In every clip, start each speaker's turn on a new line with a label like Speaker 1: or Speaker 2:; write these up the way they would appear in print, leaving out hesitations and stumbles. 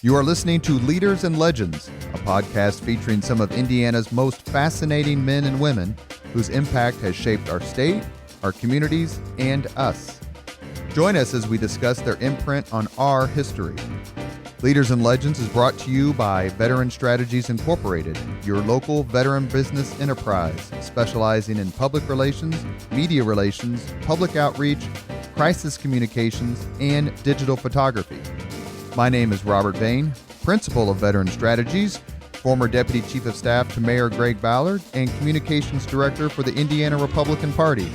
Speaker 1: You are listening to Leaders and Legends, a podcast featuring some of Indiana's most fascinating men and women whose impact has shaped our state, our communities, and us. Join us as we discuss their imprint on our history. Leaders and Legends is brought to you by Veteran Strategies Incorporated, your local veteran business enterprise specializing in public relations, media relations, public outreach, crisis communications, and digital photography. My name is Robert Vane, Principal of Veteran Strategies, former Deputy Chief of Staff to Mayor Greg Ballard, and Communications Director for the Indiana Republican Party.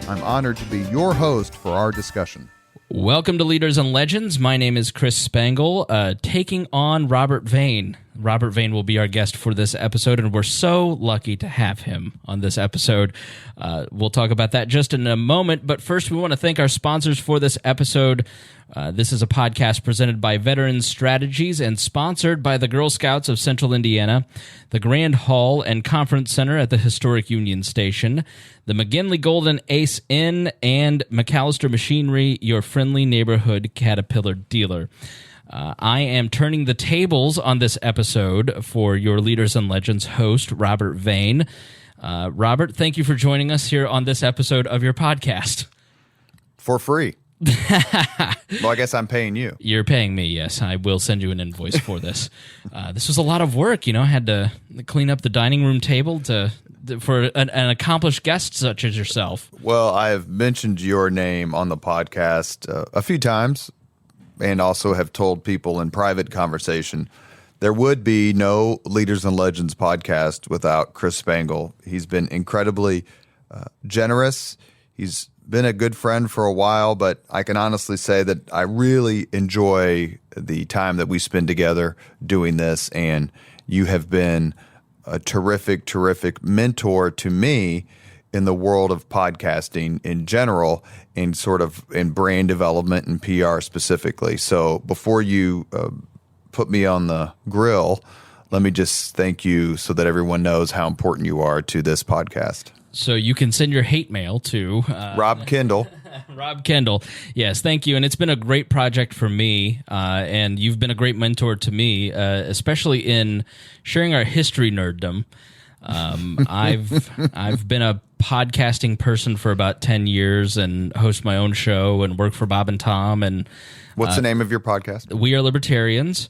Speaker 1: I'm honored to be your host for our discussion.
Speaker 2: Welcome to Leaders and Legends. My name is Chris Spangle, taking on Robert Vane. Robert Vane will be our guest for this episode, and we're so lucky to have him on this episode. We'll talk about that just in a moment, but first we want to thank our sponsors for this episode. This is a podcast presented by Veteran Strategies and sponsored by the Girl Scouts of Central Indiana, the Grand Hall and Conference Center at the Historic Union Station, the McGinley Golden Ace Inn, and McAllister Machinery, your friendly neighborhood Caterpillar dealer. I am turning the tables on this episode for your Leaders and Legends host, Robert Vane. Robert, thank you for joining us here on this episode of your podcast.
Speaker 1: For free. Well, I guess I'm paying you.
Speaker 2: You're paying me, yes. I will send you an invoice for this. This was a lot of work, I had to clean up the dining room table for an accomplished guest such as yourself.
Speaker 1: Well, I have mentioned your name on the podcast a few times and also have told people in private conversation there would be no Leaders and Legends podcast without Chris Spangle. He's been incredibly generous. He's been a good friend for a while, but I can honestly say that I really enjoy the time that we spend together doing this, and you have been a terrific, terrific mentor to me in the world of podcasting in general and sort of in brand development and PR specifically. So before you put me on the grill, let me just thank you so that everyone knows how important you are to this podcast.
Speaker 2: So you can send your hate mail to
Speaker 1: Rob Kendall.
Speaker 2: Rob Kendall. Yes, thank you. And it's been a great project for me, and you've been a great mentor to me, especially in sharing our history nerddom. I've been a podcasting person for about 10 years and host my own show and work for Bob and Tom. And
Speaker 1: what's the name of your podcast?
Speaker 2: We Are Libertarians,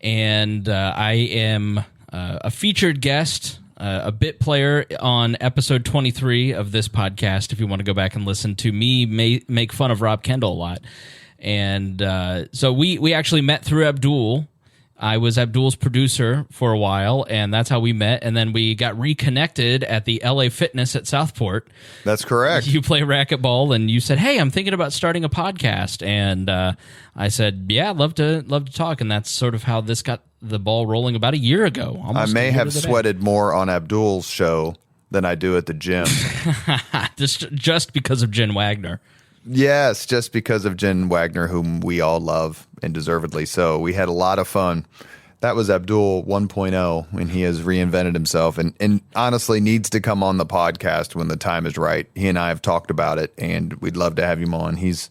Speaker 2: and I am a featured guest. A bit player on episode 23 of this podcast, if you want to go back and listen to me make fun of Rob Kendall a lot. And so we actually met through Abdul. I was Abdul's producer for a while, and that's how we met. And then we got reconnected at the LA Fitness at Southport.
Speaker 1: That's correct.
Speaker 2: You play racquetball, and you said, "Hey, I'm thinking about starting a podcast." And I said, "Yeah, I'd love to talk." And that's sort of how this got the ball rolling about a year ago.
Speaker 1: I may have sweated more on Abdul's show than I do at the gym.
Speaker 2: just because of Jen Wagner.
Speaker 1: Yes, just because of Jen Wagner, whom we all love, and deservedly so. We had a lot of fun. That was Abdul 1.0, and he has reinvented himself and honestly needs to come on the podcast when the time is right. He and I have talked about it, and we'd love to have him on. He's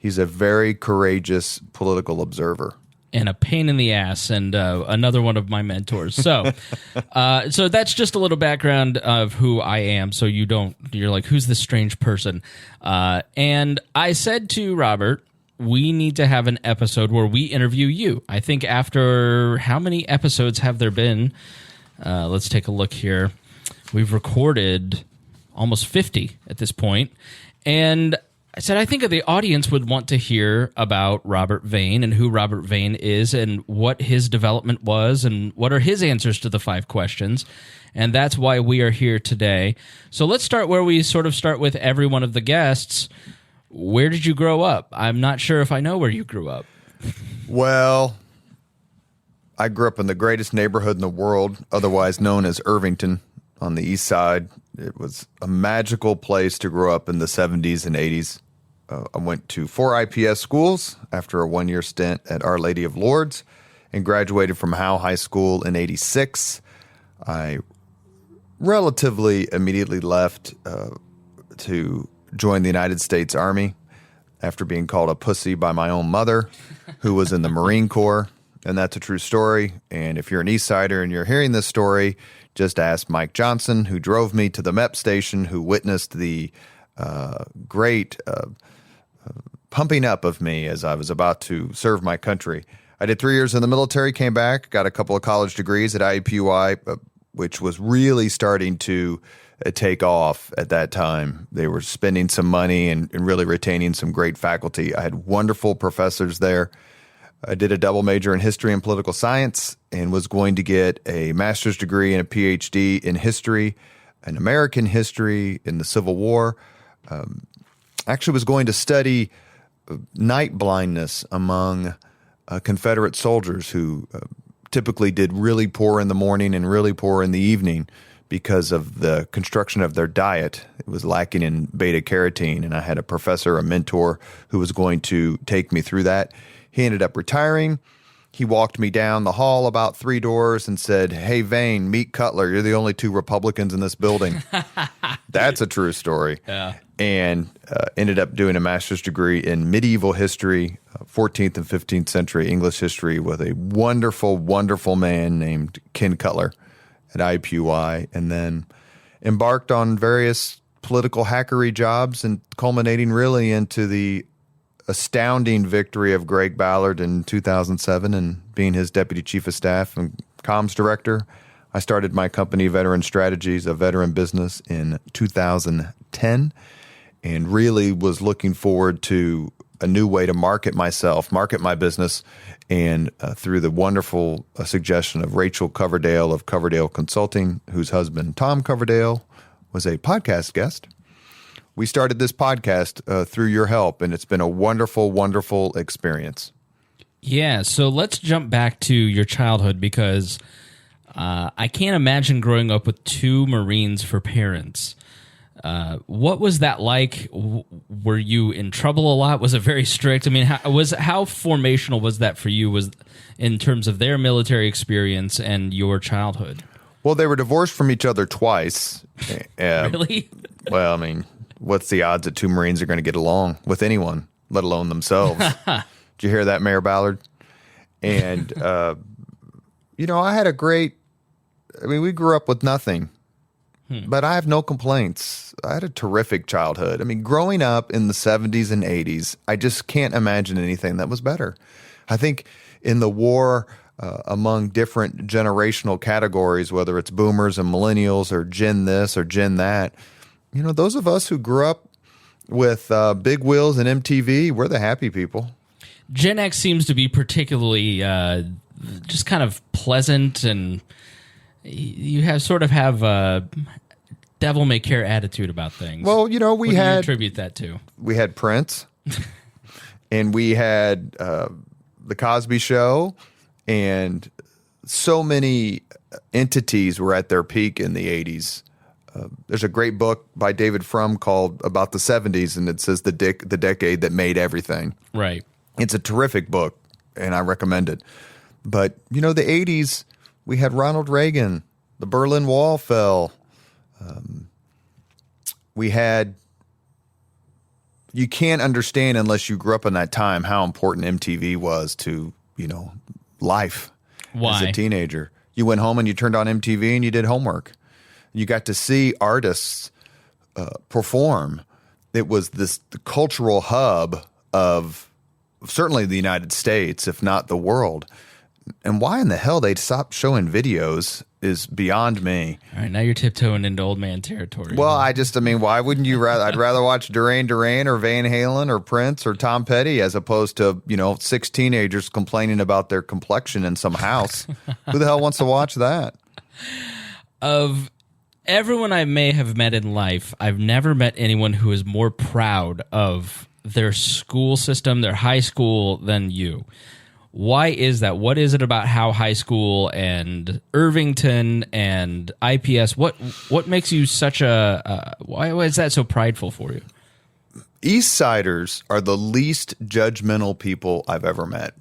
Speaker 1: a very courageous political observer.
Speaker 2: And a pain in the ass, and another one of my mentors. So so that's just a little background of who I am, so you're like, who's this strange person? And I said to Robert, we need to have an episode where we interview you. I think after, how many episodes have there been? Let's take a look here. We've recorded almost 50 at this point, and I said, I think the audience would want to hear about Robert Vane and who Robert Vane is and what his development was and what are his answers to the 5 questions. And that's why we are here today. So let's start where we sort of start with every one of the guests. Where did you grow up? I'm not sure if I know where you grew up.
Speaker 1: Well, I grew up in the greatest neighborhood in the world, otherwise known as Irvington on the east side. It was a magical place to grow up in the 70s and 80s. I went to 4 IPS schools after a 1-year stint at Our Lady of Lourdes and graduated from Howe High School in 86. I relatively immediately left to join the United States Army after being called a pussy by my own mother, who was in the Marine Corps. and that's a true story. And if you're an East Sider and you're hearing this story, just ask Mike Johnson, who drove me to the MEP station, who witnessed the great pumping up of me as I was about to serve my country. I did 3 years in the military, came back, got a couple of college degrees at IUPUI, which was really starting to take off at that time. They were spending some money and really retaining some great faculty. I had wonderful professors there. I did a double major in history and political science and was going to get a master's degree and a PhD in history, in American history, in the Civil War. Actually was going to study night blindness among Confederate soldiers who typically did really poor in the morning and really poor in the evening because of the construction of their diet. It was lacking in beta carotene, and I had a professor, a mentor, who was going to take me through that. He ended up retiring. He walked me down the hall about 3 doors and said, "Hey, Vane, meet Cutler. You're the only 2 Republicans in this building." That's a true story.
Speaker 2: Yeah.
Speaker 1: And ended up doing a master's degree in medieval history, 14th and 15th century English history with a wonderful, wonderful man named Ken Cutler at IUPUI, and then embarked on various political hackery jobs and culminating really into the astounding victory of Greg Ballard in 2007 and being his deputy chief of staff and comms director. I started my company, Veteran Strategies, a veteran business, in 2010, and really was looking forward to a new way to market myself, market my business, and through the wonderful suggestion of Rachel Coverdale of Coverdale Consulting, whose husband, Tom Coverdale, was a podcast guest. We started this podcast through your help, and it's been a wonderful, wonderful experience.
Speaker 2: Yeah, so let's jump back to your childhood, because I can't imagine growing up with 2 Marines for parents. What was that like? Were you in trouble a lot? Was it very strict? I mean, how formational was that for you? Was in terms of their military experience and your childhood?
Speaker 1: Well, they were divorced from each other twice.
Speaker 2: Really?
Speaker 1: Well, I mean, what's the odds that 2 Marines are going to get along with anyone, let alone themselves? Did you hear that, Mayor Ballard? And I had a great. I mean, we grew up with nothing. But I have no complaints. I had a terrific childhood. I mean, growing up in the 70s and 80s, I just can't imagine anything that was better. I think in the war among different generational categories, whether it's boomers and millennials or Gen this or Gen that, those of us who grew up with big wheels and MTV, we're the happy people.
Speaker 2: Gen X seems to be particularly just kind of pleasant, and you have a devil-may-care attitude about things.
Speaker 1: Well, what do you
Speaker 2: attribute that to?
Speaker 1: We had Prince, and we had The Cosby Show, and so many entities were at their peak in the 80s. There's a great book by David Frum called About the 70s, and it says the decade that made everything.
Speaker 2: Right.
Speaker 1: It's a terrific book, and I recommend it. But, the 80s, we had Ronald Reagan. The Berlin Wall fell. You can't understand unless you grew up in that time how important MTV was to, life.
Speaker 2: Why?
Speaker 1: As a teenager. You went home and you turned on MTV and you did homework. You got to see artists perform. It was the cultural hub of certainly the United States, if not the world. And why in the hell they'd stop showing videos is beyond me.
Speaker 2: All right, now you're tiptoeing into old man territory.
Speaker 1: Well, why wouldn't you rather? I'd rather watch Duran Duran or Van Halen or Prince or Tom Petty as opposed to, 6 teenagers complaining about their complexion in some house. Who the hell wants to watch that?
Speaker 2: Of everyone I may have met in life, I've never met anyone who is more proud of their school system, their high school, than you. Why is that? What is it about how high school and Irvington and IPS, what makes you such why is that so prideful for you?
Speaker 1: East Siders are the least judgmental people I've ever met.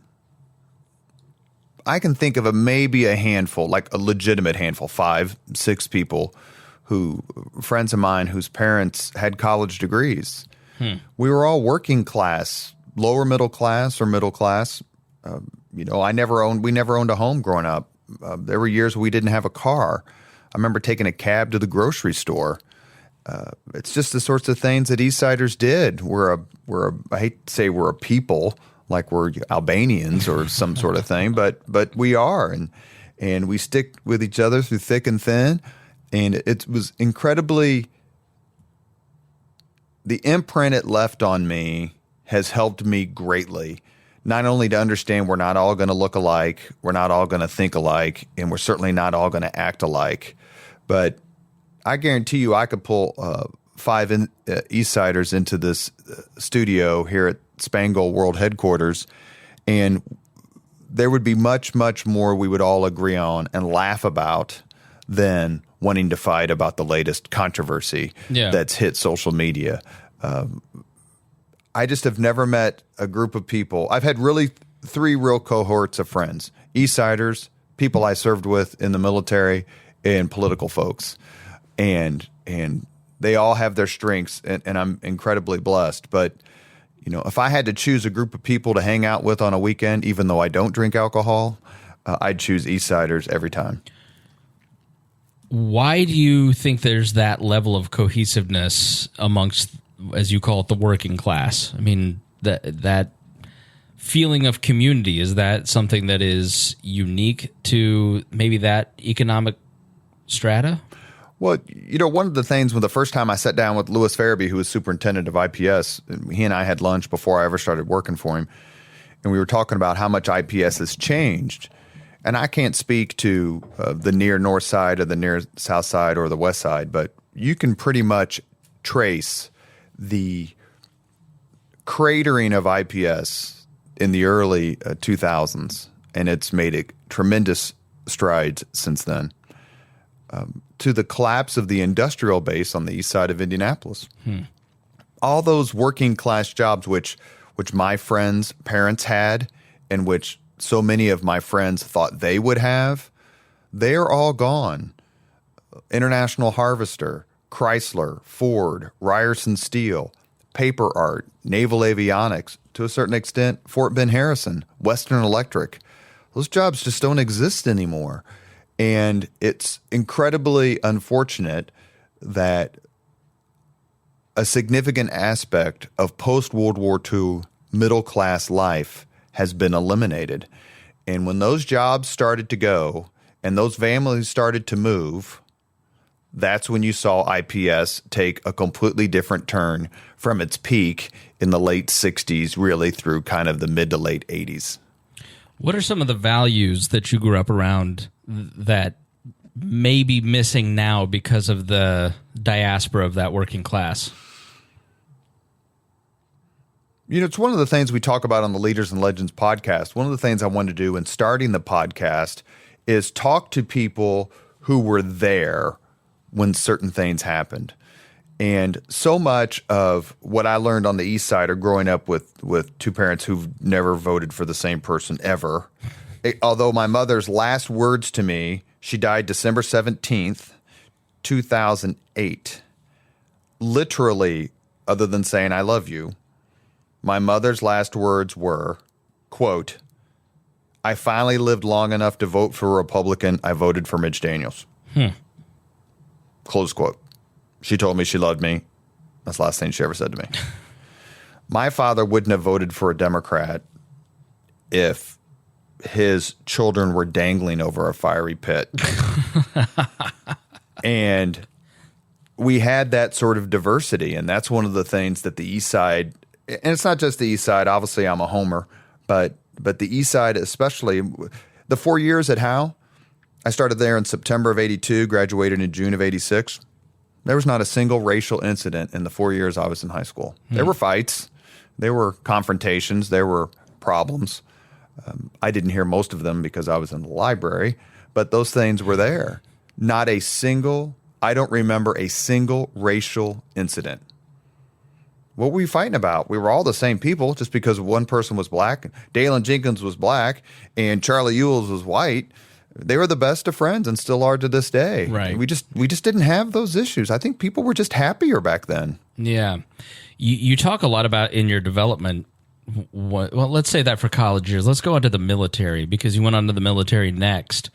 Speaker 1: I can think of maybe a handful, like a legitimate handful, 5, 6 people friends of mine whose parents had college degrees. We were all working class, lower middle class or middle class. we never owned a home growing up. There were years we didn't have a car. I remember taking a cab to the grocery store. It's just the sorts of things that Eastsiders did. I hate to say we're a people, like we're Albanians or some sort of thing, but we are, and we stick with each other through thick and thin. And it was incredibly, the imprint it left on me has helped me greatly. Not only to understand we're not all going to look alike, we're not all going to think alike, and we're certainly not all going to act alike, but I guarantee you I could pull 5 Eastsiders into this studio here at Spangle World Headquarters, and there would be much, much more we would all agree on and laugh about than wanting to fight about the latest controversy that's hit social media. I just have never met a group of people. I've had really 3 real cohorts of friends: Eastsiders, people I served with in the military, and political folks. And they all have their strengths, and I'm incredibly blessed. But, if I had to choose a group of people to hang out with on a weekend, even though I don't drink alcohol, I'd choose Eastsiders every time.
Speaker 2: Why do you think there's that level of cohesiveness amongst, as you call it, the working class? I mean, that feeling of community, is that something that is unique to maybe that economic strata?
Speaker 1: Well, one of the things when the first time I sat down with Louis Farabee, who was superintendent of IPS, he and I had lunch before I ever started working for him, and we were talking about how much IPS has changed. And I can't speak to the near north side or the near south side or the west side, but you can pretty much trace the cratering of IPS in the early 2000s, and it's made tremendous strides since then. To the collapse of the industrial base on the east side of Indianapolis. All those working class jobs which my friends' parents had and which so many of my friends thought they would have, they're all gone. International Harvester, Chrysler, Ford, Ryerson Steel, Paper Art, Naval Avionics, to a certain extent, Fort Ben Harrison, Western Electric. Those jobs just don't exist anymore. And it's incredibly unfortunate that a significant aspect of post-World War II middle-class life has been eliminated. And when those jobs started to go and those families started to move, that's when you saw IPS take a completely different turn from its peak in the late 60s, really through kind of the mid to late 80s.
Speaker 2: What are some of the values that you grew up around that may be missing now because of the diaspora of that working class?
Speaker 1: It's one of the things we talk about on the Leaders and Legends podcast. One of the things I wanted to do in starting the podcast is talk to people who were there when certain things happened. And so much of what I learned on the East Side, or growing up with 2 parents who've never voted for the same person ever, although my mother's last words to me, she died December 17th, 2008. Literally, other than saying, "I love you," my mother's last words were, quote, "I finally lived long enough to vote for a Republican. I voted for Mitch Daniels." Close quote. She told me she loved me. That's the last thing she ever said to me. My father wouldn't have voted for a Democrat if his children were dangling over a fiery pit. And we had that sort of diversity. And that's one of the things that the East Side, and it's not just the East Side, obviously I'm a homer, but the East Side, especially the 4 years at Howe, I started there in September of 82, graduated in June of 86. There was not a single racial incident in the 4 years I was in high school. There were fights. There were confrontations. There were problems. I didn't hear most of them because I was in the library, but those things were there. I don't remember a single racial incident. What were we fighting about? We were all the same people just because one person was black. Dalen Jenkins was black and Charlie Ewells was white. They were the best of friends and still are to this day.
Speaker 2: Right.
Speaker 1: We just didn't have those issues. I think people were just happier back then.
Speaker 2: Yeah. You talk a lot about in your development Well, let's say that for college years. Let's go on to the military, because you went on to the military next.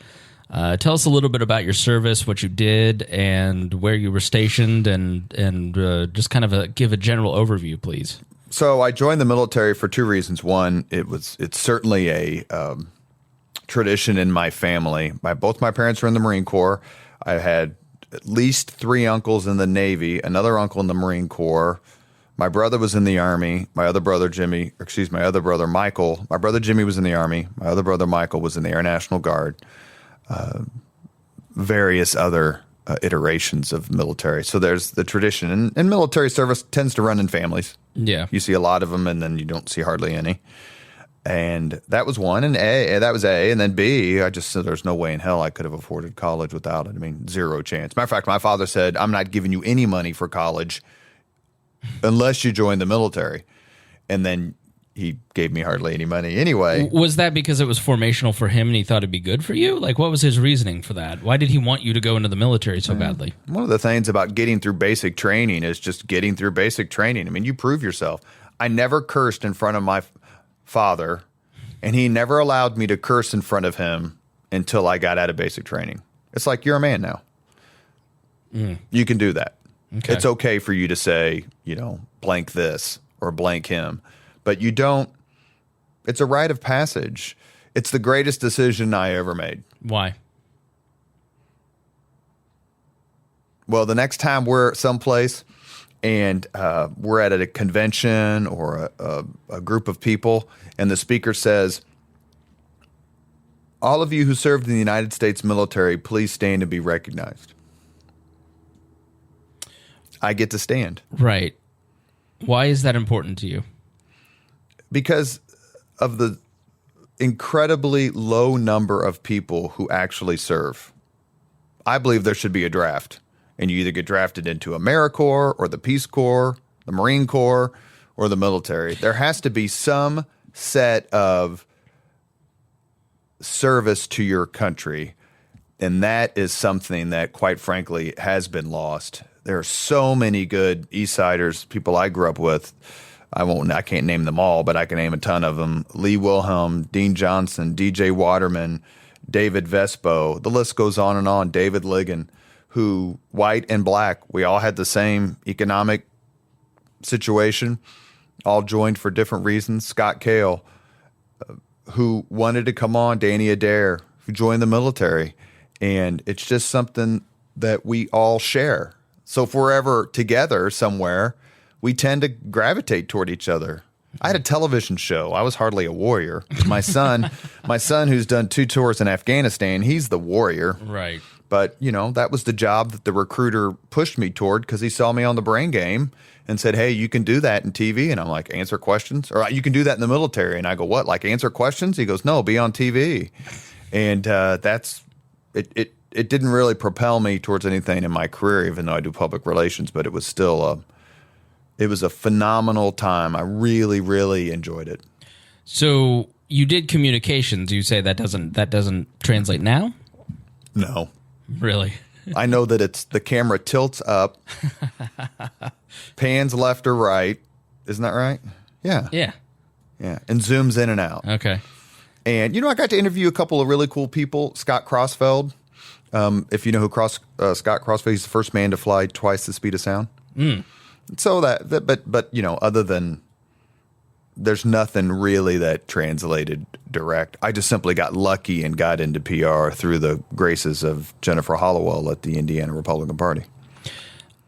Speaker 2: Tell us a little bit about your service, what you did, and where you were stationed, and just kind of give a general overview, please.
Speaker 1: So I joined the military for two reasons. One, it's certainly a tradition in my family. Both my parents were in the Marine Corps. I had at least 3 uncles in the Navy, another uncle in the Marine Corps. My brother was in the Army. My other brother Michael. My brother Jimmy was in the Army. My other brother Michael was in the Air National Guard. Various other iterations of military. So there's the tradition. And military service tends to run in families.
Speaker 2: Yeah.
Speaker 1: You see a lot of them, and then you don't see hardly any. And that was one. And that was A. And then B, I just said there's no way in hell I could have afforded college without it. I mean, zero chance. Matter of fact, my father said, I'm not giving you any money for college unless you join the military. And then he gave me hardly any money anyway.
Speaker 2: Was that because it was formational for him and he thought it'd be good for you? Like, what was his reasoning for that? Why did he want you to go into the military so badly?
Speaker 1: One of the things about getting through basic training is just getting through basic training. I mean, you prove yourself. I never cursed in front of my father, and he never allowed me to curse in front of him until I got out of basic training. It's like, you're a man now. You can do that.
Speaker 2: Okay.
Speaker 1: It's okay for you to say, blank this or blank him, but you don't. It's a rite of passage. It's the greatest decision I ever made.
Speaker 2: Why?
Speaker 1: Well, the next time we're someplace and we're at a convention or a group of people, and the speaker says, all of you who served in the United States military, please stand and be recognized. I get to stand.
Speaker 2: Right. Why is that important to you?
Speaker 1: Because of the incredibly low number of people who actually serve. I believe there should be a draft, and you either get drafted into AmeriCorps or the Peace Corps, the Marine Corps, or the military. There has to be some set of service to your country, and that is something that, quite frankly, has been lost. There are so many good East Siders, people I grew up with. I can't name them all, but I can name a ton of them. Lee Wilhelm, Dean Johnson, DJ Waterman, David Vespo. The list goes on. David Ligon, who, white and black, we all had the same economic situation, all joined for different reasons. Scott Cale, who wanted to come on. Danny Adair, who joined the military. And it's just something that we all share. So if we're ever together somewhere, we tend to gravitate toward each other. I had a television show. I was hardly a warrior. My son, who's done 2 tours in Afghanistan, he's the warrior.
Speaker 2: Right.
Speaker 1: But, that was the job that the recruiter pushed me toward, because he saw me on the Brain Game and said, hey, you can do that in TV. And I'm like, answer questions? Or you can do that in the military. And I go, what, like answer questions? He goes, no, be on TV. And that's it. It didn't really propel me towards anything in my career, even though I do public relations, but it was still it was a phenomenal time. I really, really enjoyed it.
Speaker 2: So you did communications. You say that doesn't translate now?
Speaker 1: No.
Speaker 2: Really?
Speaker 1: I know that it's the camera tilts up, pans left or right. Isn't that right? Yeah.
Speaker 2: Yeah.
Speaker 1: Yeah. And zooms in and out.
Speaker 2: Okay.
Speaker 1: And, I got to interview a couple of really cool people. Scott Crossfeld. If you know who Scott Crossfeld, he's the first man to fly twice the speed of sound. So but other than, there's nothing really that translated direct. I just simply got lucky and got into PR through the graces of Jennifer Hollowell at the Indiana Republican Party.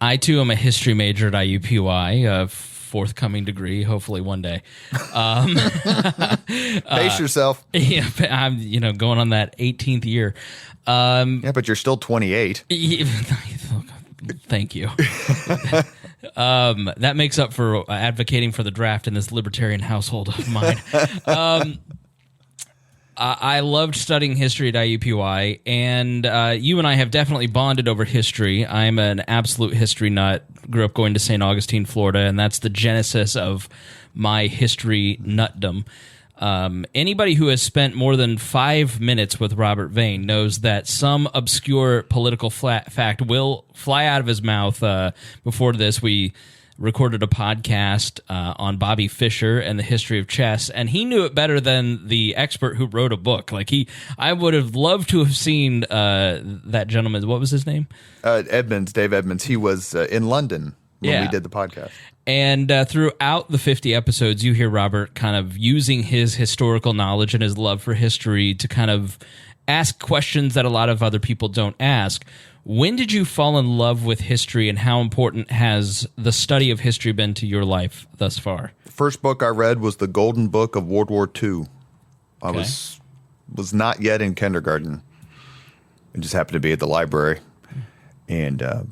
Speaker 1: I,
Speaker 2: too, am a history major at IUPUI, a forthcoming degree, hopefully one day.
Speaker 1: Pace yourself.
Speaker 2: Yeah, I'm going on that 18th year.
Speaker 1: Yeah, but you're still 28.
Speaker 2: Thank you. That makes up for advocating for the draft in this libertarian household of mine. I loved studying history at IUPUI, and you and I have definitely bonded over history. I'm an absolute history nut. Grew up going to St. Augustine, Florida, and that's the genesis of my history nutdom. Anybody who has spent more than 5 minutes with Robert Vane knows that some obscure political fact will fly out of his mouth. Before this, we recorded a podcast on Bobby Fischer and the history of chess, and he knew it better than the expert who wrote a book. Like I would have loved to have seen that gentleman. What was his name?
Speaker 1: Dave Edmonds. He was in London when we did the podcast.
Speaker 2: And throughout the 50 episodes, you hear Robert kind of using his historical knowledge and his love for history to kind of ask questions that a lot of other people don't ask. When did you fall in love with history, and how important has the study of history been to your life thus far?
Speaker 1: The first book I read was The Golden Book of World War II. I was not yet in kindergarten. It just happened to be at the library. And, a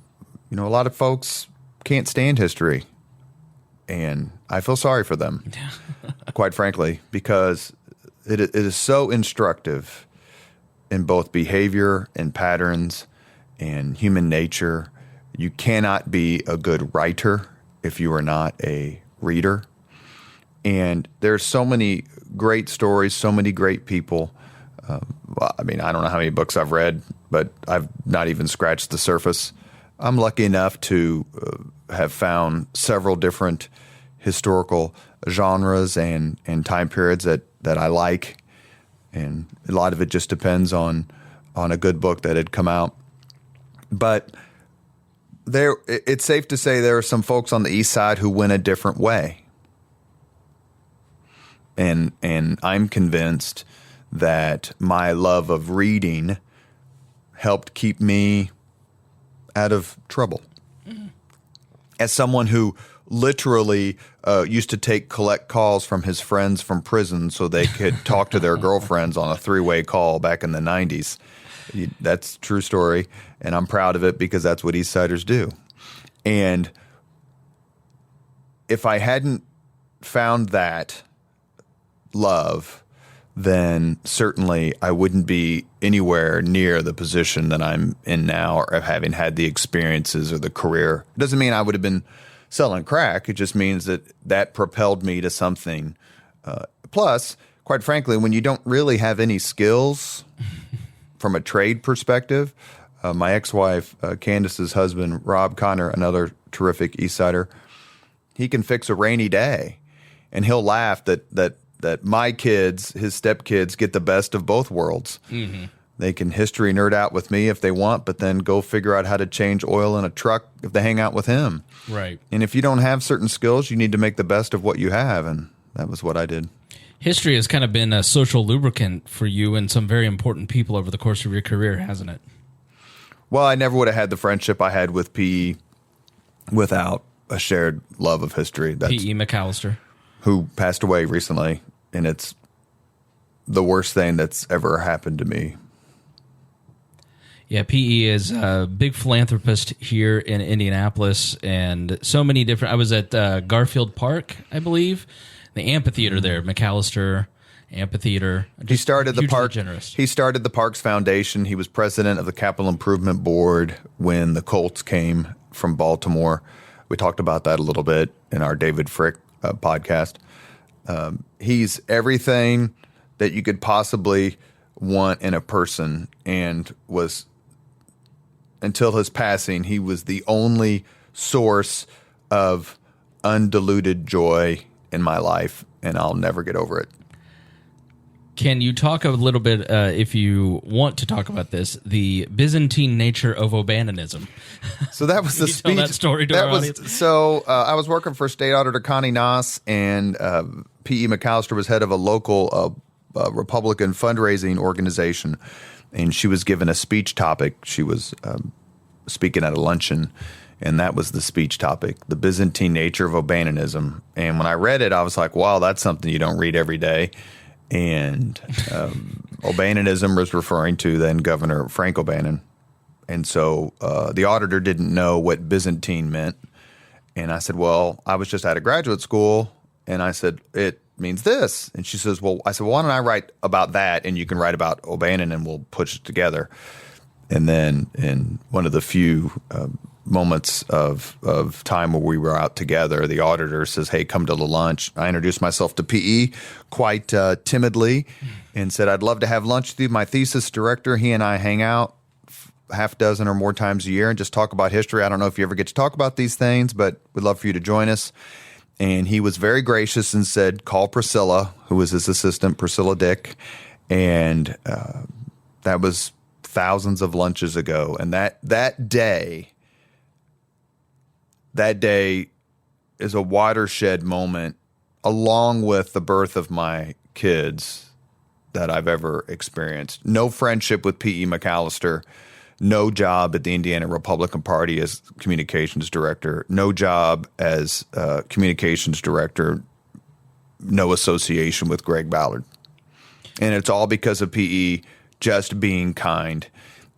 Speaker 1: lot of folks can't stand history. And I feel sorry for them, quite frankly, because it is so instructive in both behavior and patterns and human nature. You cannot be a good writer if you are not a reader. And there's so many great stories, so many great people. I don't know how many books I've read, but I've not even scratched the surface. I'm lucky enough to have found several different historical genres and time periods that I like. And a lot of it just depends on a good book that had come out. But it's safe to say there are some folks on the East Side who went a different way. And I'm convinced that my love of reading helped keep me out of trouble. Mm-hmm. As someone who literally used to collect calls from his friends from prison so they could talk to their girlfriends on a three-way call back in the 90s. That's a true story, and I'm proud of it because that's what East Siders do. And if I hadn't found that love, then certainly I wouldn't be anywhere near the position that I'm in now, or having had the experiences or the career. It doesn't mean I would have been selling crack. It just means that propelled me to something. Plus, quite frankly, when you don't really have any skills from a trade perspective, my ex-wife, Candace's husband, Rob Connor, another terrific East Sider, he can fix a rainy day. And he'll laugh that my kids, his stepkids, get the best of both worlds. Mm-hmm. They can history nerd out with me if they want, but then go figure out how to change oil in a truck if they hang out with him.
Speaker 2: Right.
Speaker 1: And if you don't have certain skills, you need to make the best of what you have, and that was what I did.
Speaker 2: History has kind of been a social lubricant for you and some very important people over the course of your career, hasn't it?
Speaker 1: Well, I never would have had the friendship I had with PE without a shared love of history. That's
Speaker 2: P.E. McAllister,
Speaker 1: who passed away recently, and it's the worst thing that's ever happened to me.
Speaker 2: Yeah, P.E. is a big philanthropist here in Indianapolis, and so many different. I was at Garfield Park, I believe, the amphitheater there, McAllister Amphitheater.
Speaker 1: He started the park.
Speaker 2: Generous.
Speaker 1: He started the Parks Foundation. He was president of the Capital Improvement Board when the Colts came from Baltimore. We talked about that a little bit in our David Frick podcast. He's everything that you could possibly want in a person, and was, until his passing, he was the only source of undiluted joy in my life, and I'll never get over it.
Speaker 2: Can you talk a little bit, if you want to talk about this, the Byzantine nature of O'Bannonism?
Speaker 1: So that was the speech.
Speaker 2: Tell that story to our audience.
Speaker 1: So I was working for State Auditor Connie Noss, and P.E. McAllister was head of a local Republican fundraising organization, and she was given a speech topic. She was speaking at a luncheon, and that was the speech topic, the Byzantine nature of O'Bannonism. And when I read it, I was like, wow, that's something you don't read every day. And O'Bannonism was referring to then Governor Frank O'Bannon. And so the auditor didn't know what Byzantine meant. And I said, well, I was just out of graduate school. And I said, it means this. And she says, well, I said, well, why don't I write about that, and you can write about O'Bannon, and we'll push it together. And then in one of the few moments of time where we were out together, the auditor says, hey, come to the lunch. I introduced myself to PE quite timidly and said, I'd love to have lunch with you. My thesis director, he and I hang out half dozen or more times a year and just talk about history. I don't know if you ever get to talk about these things, but we'd love for you to join us. And he was very gracious and said, call Priscilla, who was his assistant, Priscilla Dick. And that was thousands of lunches ago. And that day is a watershed moment, along with the birth of my kids, that I've ever experienced. No friendship with P.E. McAllister, no job at the Indiana Republican Party as communications director, no job as communications director, no association with Greg Ballard. And it's all because of P.E. just being kind.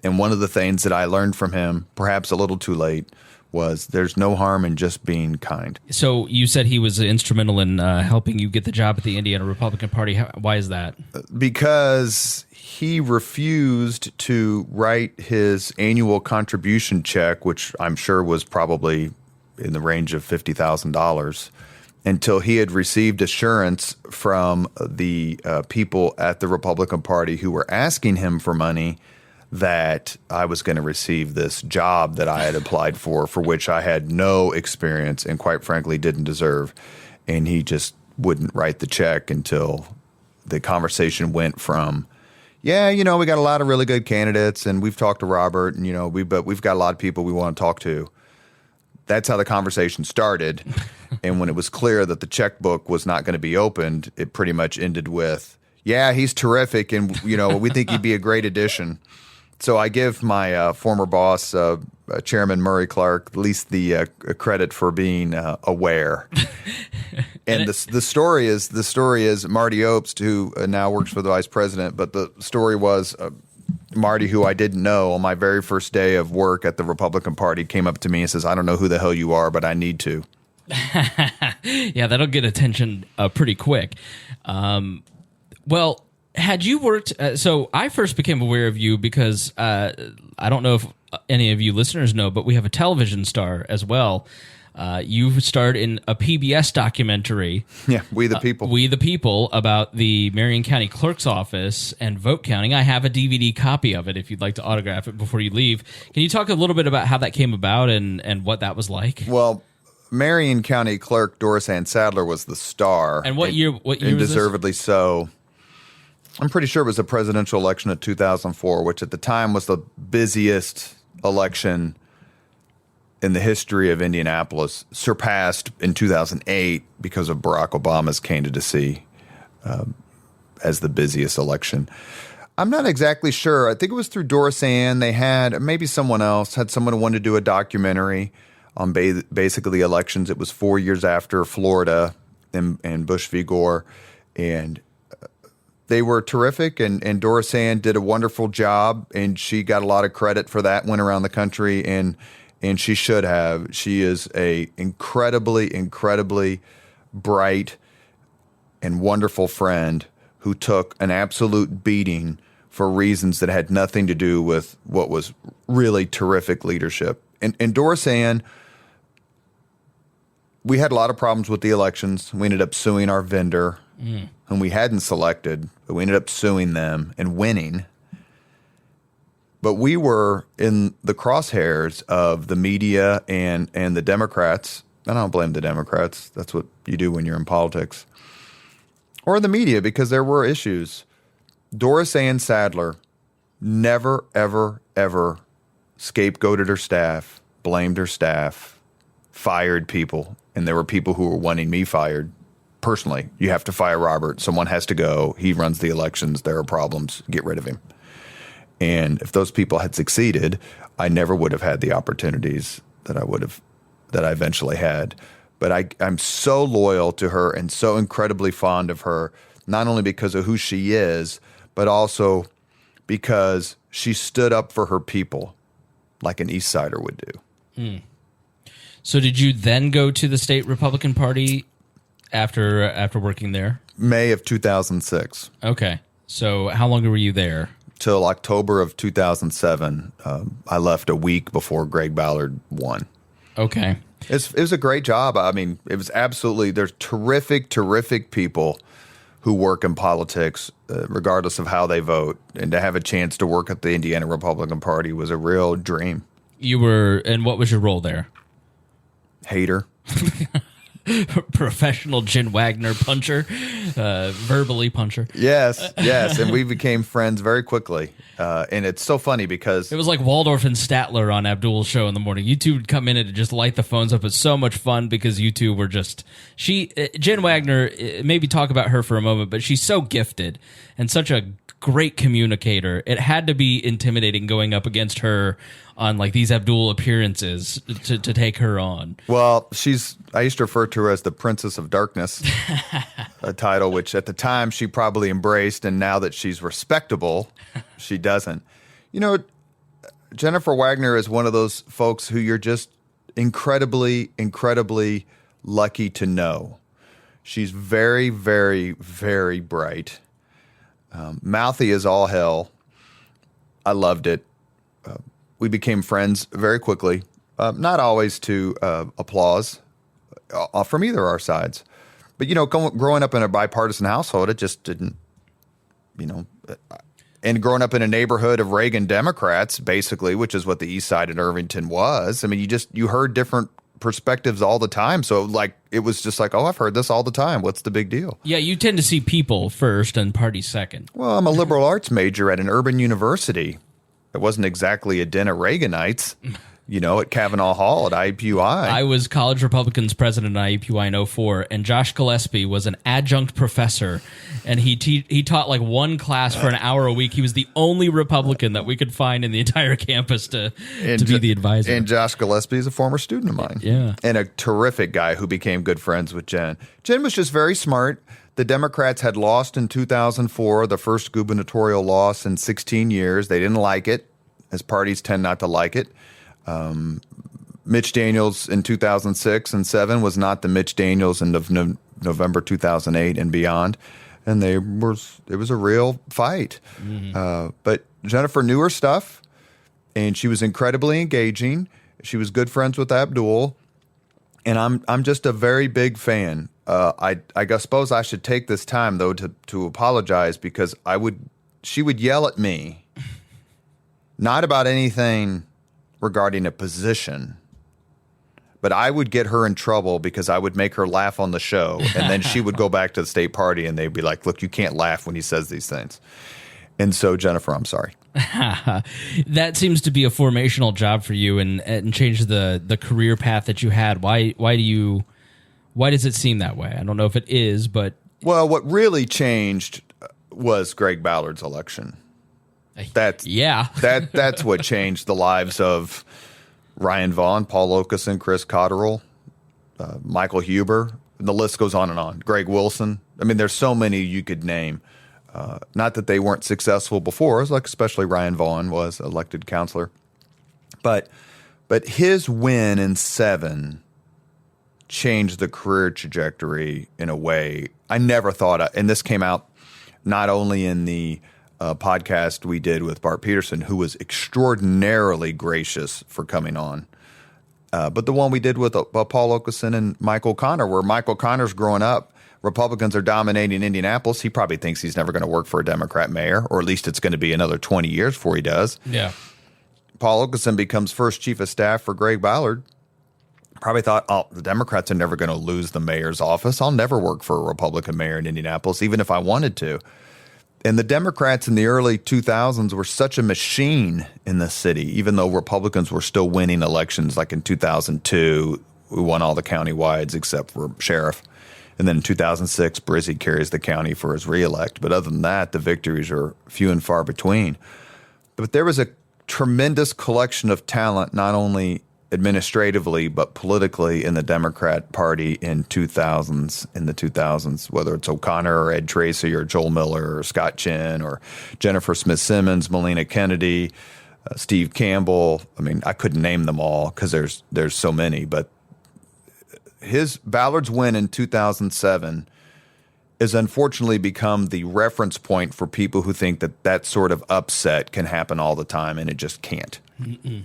Speaker 1: And one of the things that I learned from him, perhaps a little too late, was there's no harm in just being kind.
Speaker 2: So you said he was instrumental in helping you get the job at the Indiana Republican Party. Why is that? Because
Speaker 1: he refused to write his annual contribution check, which I'm sure was probably in the range of $50,000, until he had received assurance from the people at the Republican Party who were asking him for money that I was going to receive this job that I had applied for which I had no experience and quite frankly didn't deserve. And he just wouldn't write the check until the conversation went from, yeah, we got a lot of really good candidates and we've talked to Robert and, but we've got a lot of people we want to talk to. That's how the conversation started. And when it was clear that the checkbook was not going to be opened, it pretty much ended with, yeah, he's terrific. And, we think he'd be a great addition. So I give my former boss, Chairman Murray Clark, at least the credit for being aware. And the story is Marty Obst, who now works for the vice president. But the story was Marty, who I didn't know, on my very first day of work at the Republican Party, came up to me and says, "I don't know who the hell you are, but I need to."
Speaker 2: Yeah, that'll get attention pretty quick. Well. Had you worked, so I first became aware of you because I don't know if any of you listeners know, but we have a television star as well. You starred in a PBS documentary.
Speaker 1: Yeah, We the People.
Speaker 2: We the People, about the Marion County Clerk's Office and vote counting. I have a DVD copy of it if you'd like to autograph it before you leave. Can you talk a little bit about how that came about and what that was like?
Speaker 1: Well, Marion County Clerk Doris Ann Sadler was the star.
Speaker 2: And what year was this?
Speaker 1: Deservedly so. I'm pretty sure it was a presidential election of 2004, which at the time was the busiest election in the history of Indianapolis, surpassed in 2008 because of Barack Obama's candidacy as the busiest election. I'm not exactly sure. I think it was through Doris Ann. They had, maybe someone else, had someone who wanted to do a documentary on basically elections. It was 4 years after Florida and Bush v. Gore. And they were terrific, and Doris Ann did a wonderful job, and she got a lot of credit for that, went around the country, and she should have. She is a incredibly bright and wonderful friend who took an absolute beating for reasons that had nothing to do with what was really terrific leadership. And Doris Ann, we had a lot of problems with the elections. We ended up suing our vendor, whom we hadn't selected, but we ended up suing them and winning. But we were in the crosshairs of the media and the Democrats. And I don't blame the Democrats. That's what you do when you're in politics. Or the media, because there were issues. Doris Ann Sadler never, ever, ever scapegoated her staff, blamed her staff, fired people. And there were people who were wanting me fired. Personally, you have to fire Robert. Someone has to go. He runs the elections. There are problems. Get rid of him. And if those people had succeeded, I never would have had the opportunities that I eventually had. But I'm so loyal to her and so incredibly fond of her, not only because of who she is, but also because she stood up for her people like an East Sider would do.
Speaker 2: So did you then go to the state Republican Party after working there?
Speaker 1: May of 2006.
Speaker 2: Okay. So how long were you there?
Speaker 1: Till October of 2007. I left a week before Greg Ballard won.
Speaker 2: Okay.
Speaker 1: It was a great job. I mean, it was absolutely, there's terrific people who work in politics. regardless of how they vote. And to have a chance to work at the Indiana Republican Party was a real dream.
Speaker 2: And what was your role there?
Speaker 1: Hater.
Speaker 2: Professional Jen Wagner puncher, verbally puncher.
Speaker 1: Yes. And we became friends very quickly. And it's so funny because
Speaker 2: it was like Waldorf and Statler on Abdul's show in the morning. You two would come in and just light the phones up. It's so much fun because you two were just Jen Wagner, maybe talk about her for a moment, but she's so gifted and such a great communicator. It had to be intimidating going up against her on like these Abdul appearances to take her on.
Speaker 1: Well, I used to refer to her as the Princess of Darkness, a title which at the time she probably embraced, and now that she's respectable, she doesn't. You know, Jennifer Wagner is one of those folks who you're just incredibly, incredibly lucky to know. She's very, very, very bright. Mouthy as all hell. I loved it. We became friends very quickly, not always to applause from either our sides. But, you know, growing up in a bipartisan household, it just didn't, you know, and growing up in a neighborhood of Reagan Democrats, basically, which is what the East Side in Irvington was. I mean, you heard different perspectives all the time. So, like, it was just like, oh, I've heard this all the time. What's the big deal?
Speaker 2: Yeah, you tend to see people first and party second.
Speaker 1: Well, I'm a liberal arts major at an urban university. It wasn't exactly a den of Reaganites, you know, at Kavanaugh Hall at IUPUI.
Speaker 2: I was College Republicans president at IUPUI in 04, and Josh Gillespie was an adjunct professor, and he taught like one class for an hour a week. He was the only Republican that we could find in the entire campus to be the advisor.
Speaker 1: And Josh Gillespie is a former student of mine.
Speaker 2: Yeah.
Speaker 1: And a terrific guy who became good friends with Jen. Jen was just very smart. The Democrats had lost in 2004, the first gubernatorial loss in 16 years. They didn't like it, as parties tend not to like it. Mitch Daniels in 2006 and 7 was not the Mitch Daniels in November 2008 and beyond. And it was a real fight. Mm-hmm. But Jennifer knew her stuff, and she was incredibly engaging. She was good friends with Abdul. And I'm just a very big fan. I suppose I should take this time though to apologize, because she would yell at me, not about anything regarding a position, but I would get her in trouble because I would make her laugh on the show, and then she would go back to the state party and they'd be like, "Look, you can't laugh when he says these things." And so, Jennifer, I'm sorry.
Speaker 2: That seems to be a formational job for you and change the career path that you had. Why does it seem that way? I don't know if it is, but...
Speaker 1: Well, what really changed was Greg Ballard's election. That's what changed the lives of Ryan Vaughn, Paul Okeson, Chris Cotterill, Michael Huber. And the list goes on and on. Greg Wilson. I mean, there's so many you could name. Not that they weren't successful before, like especially Ryan Vaughn was elected counselor. But his win in 7 changed the career trajectory in a way I never thought. And this came out not only in the podcast we did with Bart Peterson, who was extraordinarily gracious for coming on, but the one we did with Paul Okeson and Michael Connor, where Michael Connor's growing up. Republicans are dominating Indianapolis. He probably thinks he's never going to work for a Democrat mayor, or at least it's going to be another 20 years before he does.
Speaker 2: Yeah.
Speaker 1: Paul Okeson becomes first chief of staff for Greg Ballard. Probably thought, oh, the Democrats are never going to lose the mayor's office. I'll never work for a Republican mayor in Indianapolis, even if I wanted to. And the Democrats in the early 2000s were such a machine in the city, even though Republicans were still winning elections. Like in 2002, we won all the county-wides except for sheriff. And then in 2006, Brizzy carries the county for his reelect. But other than that, the victories are few and far between. But there was a tremendous collection of talent, not only administratively, but politically in the Democrat Party in the 2000s, whether it's O'Connor or Ed Tracy or Joel Miller or Scott Chin or Jennifer Smith Simmons, Melina Kennedy, Steve Campbell. I mean, I couldn't name them all because there's so many, but Ballard's win in 2007 has unfortunately become the reference point for people who think that sort of upset can happen all the time, and it just can't.
Speaker 2: Mm-mm.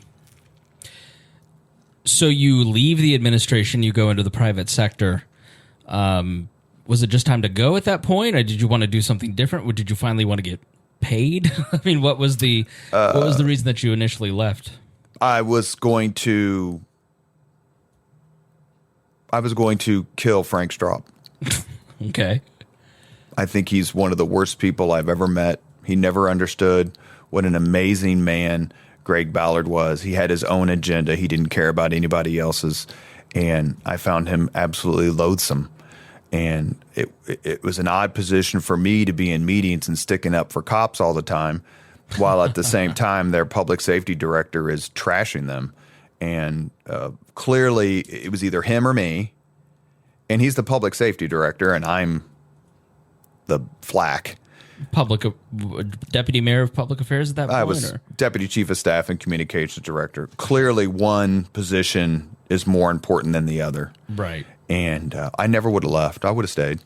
Speaker 2: So you leave the administration, you go into the private sector. was it just time to go at that point, or did you want to do something different? Or did you finally want to get paid? I mean, what was the reason that you initially left?
Speaker 1: I was going to kill Frank Straub.
Speaker 2: Okay.
Speaker 1: I think he's one of the worst people I've ever met. He never understood what an amazing man Greg Ballard was. He had his own agenda. He didn't care about anybody else's. And I found him absolutely loathsome. And it was an odd position for me to be in meetings and sticking up for cops all the time, while at the same time their public safety director is trashing them. And clearly it was either him or me. And he's the public safety director, and I'm the flack.
Speaker 2: Deputy mayor of public affairs at that point?
Speaker 1: I was deputy chief of staff and communications director. Clearly one position is more important than the other.
Speaker 2: Right.
Speaker 1: And I never would have left. I would have stayed.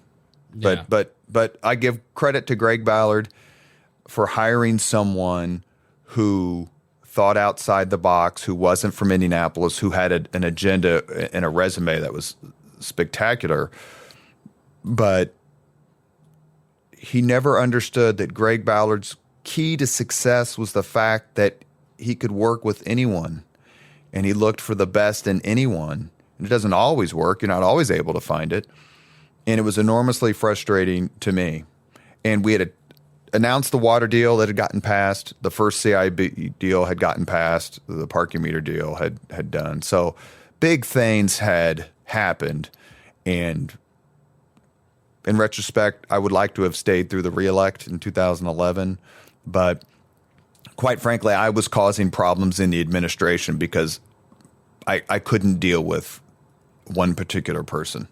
Speaker 2: Yeah.
Speaker 1: But I give credit to Greg Ballard for hiring someone who thought outside the box, who wasn't from Indianapolis, who had an agenda and a resume that was spectacular. But he never understood that Greg Ballard's key to success was the fact that he could work with anyone, and he looked for the best in anyone. And it doesn't always work. You're not always able to find it. And it was enormously frustrating to me. And we had announced the water deal that had gotten passed. The first CIB deal had gotten passed. The parking meter deal had done. So big things had happened. And in retrospect, I would like to have stayed through the reelect in 2011. But quite frankly, I was causing problems in the administration because I couldn't deal with one particular person.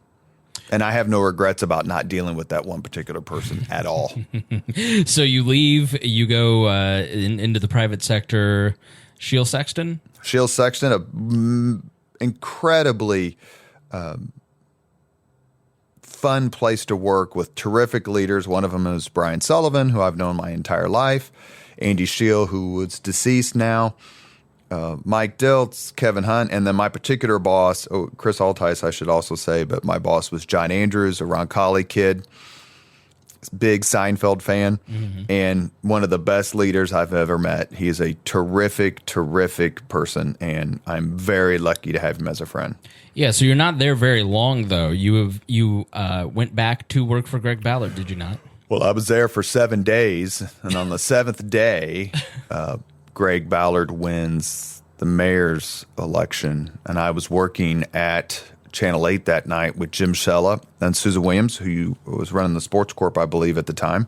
Speaker 1: And I have no regrets about not dealing with that one particular person at all.
Speaker 2: So you leave, you go into the private sector. Shield Sexton?
Speaker 1: Shield Sexton, an incredibly fun place to work with terrific leaders. One of them is Brian Sullivan, who I've known my entire life. Andy Shield, who was deceased now. Mike Diltz, Kevin Hunt, and then my particular boss, Chris Altice, I should also say, but my boss was John Andrews, a Roncalli kid, big Seinfeld fan, and one of the best leaders I've ever met. He is a terrific, terrific person, and I'm very lucky to have him as a friend.
Speaker 2: Yeah, so you're not there very long, though. You went back to work for Greg Ballard, did you not?
Speaker 1: Well, I was there for 7 days, and on the 7th day, Greg Ballard wins the mayor's election, and I was working at Channel 8 that night with Jim Shella and Susan Williams, who was running the Sports Corp, I believe, at the time,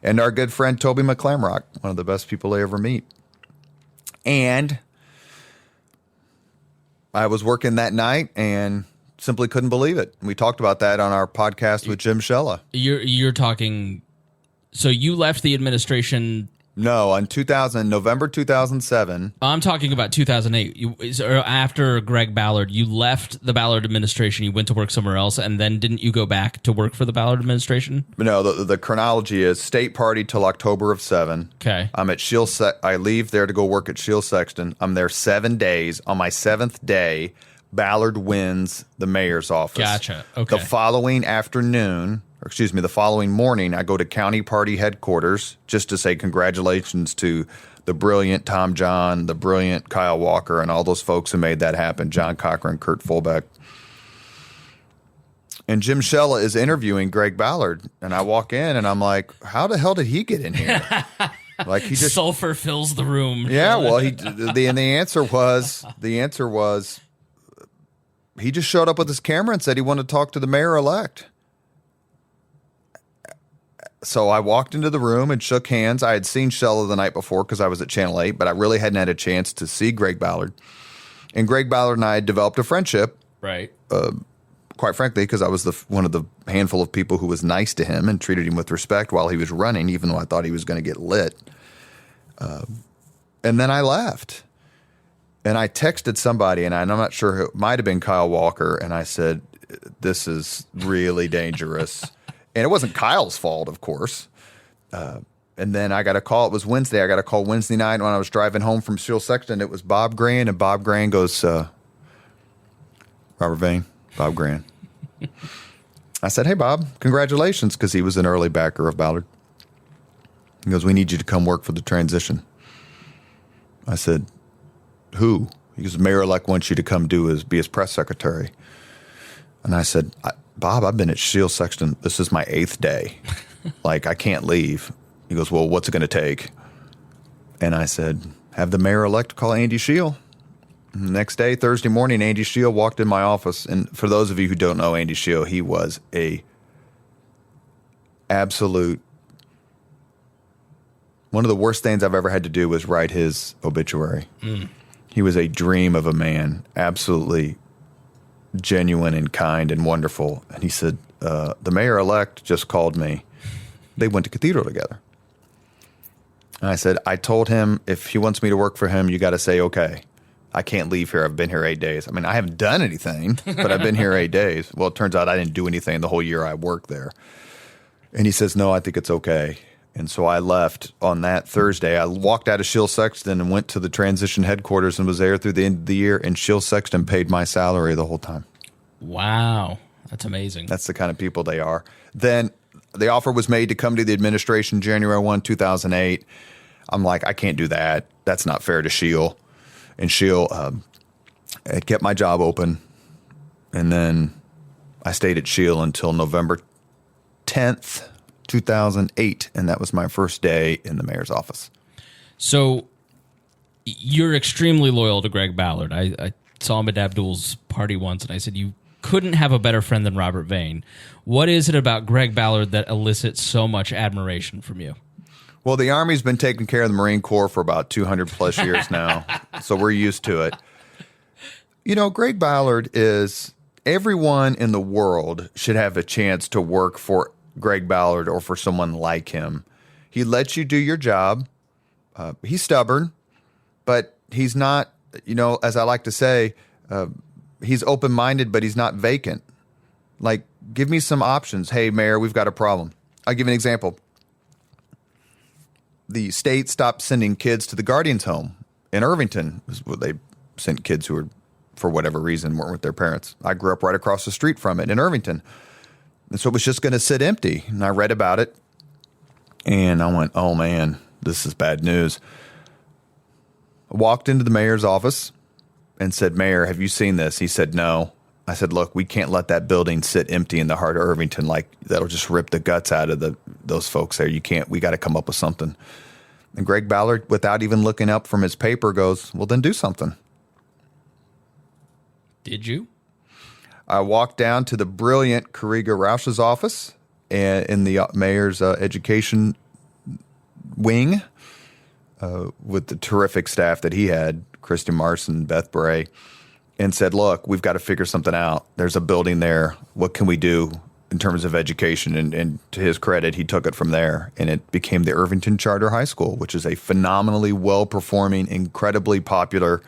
Speaker 1: and our good friend Toby McClamrock, one of the best people I ever meet. And I was working that night and simply couldn't believe it. We talked about that on our podcast with Jim Shella.
Speaker 2: You're talking, so you left the administration.
Speaker 1: No, on November 2007.
Speaker 2: I'm talking about 2008. After Greg Ballard, you left the Ballard administration, you went to work somewhere else, and then didn't you go back to work for the Ballard administration?
Speaker 1: No, the chronology is state party till October of 7.
Speaker 2: Okay.
Speaker 1: I'm at I leave there to go work at Shield Sexton. I'm there 7 days. On my 7th day, Ballard wins the mayor's office.
Speaker 2: Gotcha. Okay.
Speaker 1: The following morning, I go to county party headquarters just to say congratulations to the brilliant Tom John, the brilliant Kyle Walker, and all those folks who made that happen, John Cochran, Kurt Fulbeck. And Jim Shella is interviewing Greg Ballard, and I walk in, and I'm like, how the hell did he get in here? Like he just
Speaker 2: sulfur fills the room.
Speaker 1: Yeah, well, the answer was he just showed up with his camera and said he wanted to talk to the mayor-elect. So I walked into the room and shook hands. I had seen Shella the night before because I was at Channel 8, but I really hadn't had a chance to see Greg Ballard. And Greg Ballard and I had developed a friendship.
Speaker 2: Right.
Speaker 1: Quite frankly, because I was one of the handful of people who was nice to him and treated him with respect while he was running, even though I thought he was going to get lit. And then I left. And I texted somebody, and I'm not sure who, it might have been Kyle Walker, and I said, this is really dangerous. And it wasn't Kyle's fault, of course. And then I got a call. It was Wednesday. I got a call Wednesday night when I was driving home from Shield Sexton. It was Bob Gran, and Bob Gran goes, Robert Vane, Bob Gran. I said, hey, Bob, congratulations, because he was an early backer of Ballard. He goes, we need you to come work for the transition. I said, who? He goes, Mayor-elect wants you to come be his press secretary. And I said, Bob, I've been at Shield Sexton. This is my 8th day. Like, I can't leave. He goes, well, what's it going to take? And I said, have the mayor-elect call Andy Shield. The next day, Thursday morning, Andy Shield walked in my office. And for those of you who don't know Andy Shield, he was a absolute, one of the worst things I've ever had to do was write his obituary. He was a dream of a man, absolutely genuine and kind and wonderful. And he said, the mayor-elect just called me. They went to Cathedral together. And I said, I told him if he wants me to work for him, you got to say, okay. I can't leave here. I've been here 8 days. I mean, I haven't done anything, but I've been here 8 days. Well, it turns out I didn't do anything the whole year I worked there. And he says, no, I think it's okay. And so I left on that Thursday. I walked out of Shield Sexton and went to the transition headquarters and was there through the end of the year. And Shield Sexton paid my salary the whole time.
Speaker 2: Wow. That's amazing.
Speaker 1: That's the kind of people they are. Then the offer was made to come to the administration January 1, 2008. I'm like, I can't do that. That's not fair to Shield. And Shield kept my job open. And then I stayed at Shield until November 10th, 2008. And that was my first day in the mayor's office.
Speaker 2: So you're extremely loyal to Greg Ballard. I saw him at Abdul's party once, and I said, you couldn't have a better friend than Robert Vane. What is it about Greg Ballard that elicits so much admiration from you?
Speaker 1: Well, the Army's been taking care of the Marine Corps for about 200 plus years now, so we're used to it. You know, Greg Ballard is, everyone in the world should have a chance to work for Greg Ballard or for someone like him. He lets you do your job. He's stubborn, but he's not, you know, as I like to say, he's open-minded, but he's not vacant. Like, give me some options. Hey, Mayor, we've got a problem. I'll give you an example. The state stopped sending kids to the Guardians home in Irvington. They sent kids who were, for whatever reason, weren't with their parents. I grew up right across the street from it in Irvington. And so it was just going to sit empty. And I read about it. And I went, oh, man, this is bad news. I walked into the mayor's office and said, Mayor, have you seen this? He said, no. I said, look, we can't let that building sit empty in the heart of Irvington. Like, that'll just rip the guts out of those folks there. You can't, we got to come up with something. And Greg Ballard, without even looking up from his paper, goes, well, then do something.
Speaker 2: Did you?
Speaker 1: I walked down to the brilliant Kariga Roush's office in the mayor's education wing with the terrific staff that he had, Christy Marson, Beth Bray, and said, look, we've got to figure something out. There's a building there. What can we do in terms of education? And to his credit, he took it from there, and it became the Irvington Charter High School, which is a phenomenally well-performing, incredibly popular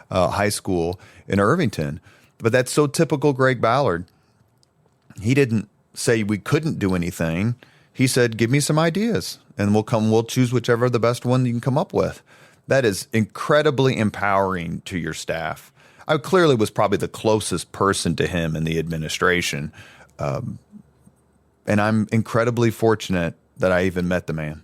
Speaker 1: high school in Irvington. But that's so typical Greg Ballard. He didn't say we couldn't do anything. He said, give me some ideas, and we'll choose whichever the best one you can come up with. That is incredibly empowering to your staff. I clearly was probably the closest person to him in the administration. And I'm incredibly fortunate that I even met the man.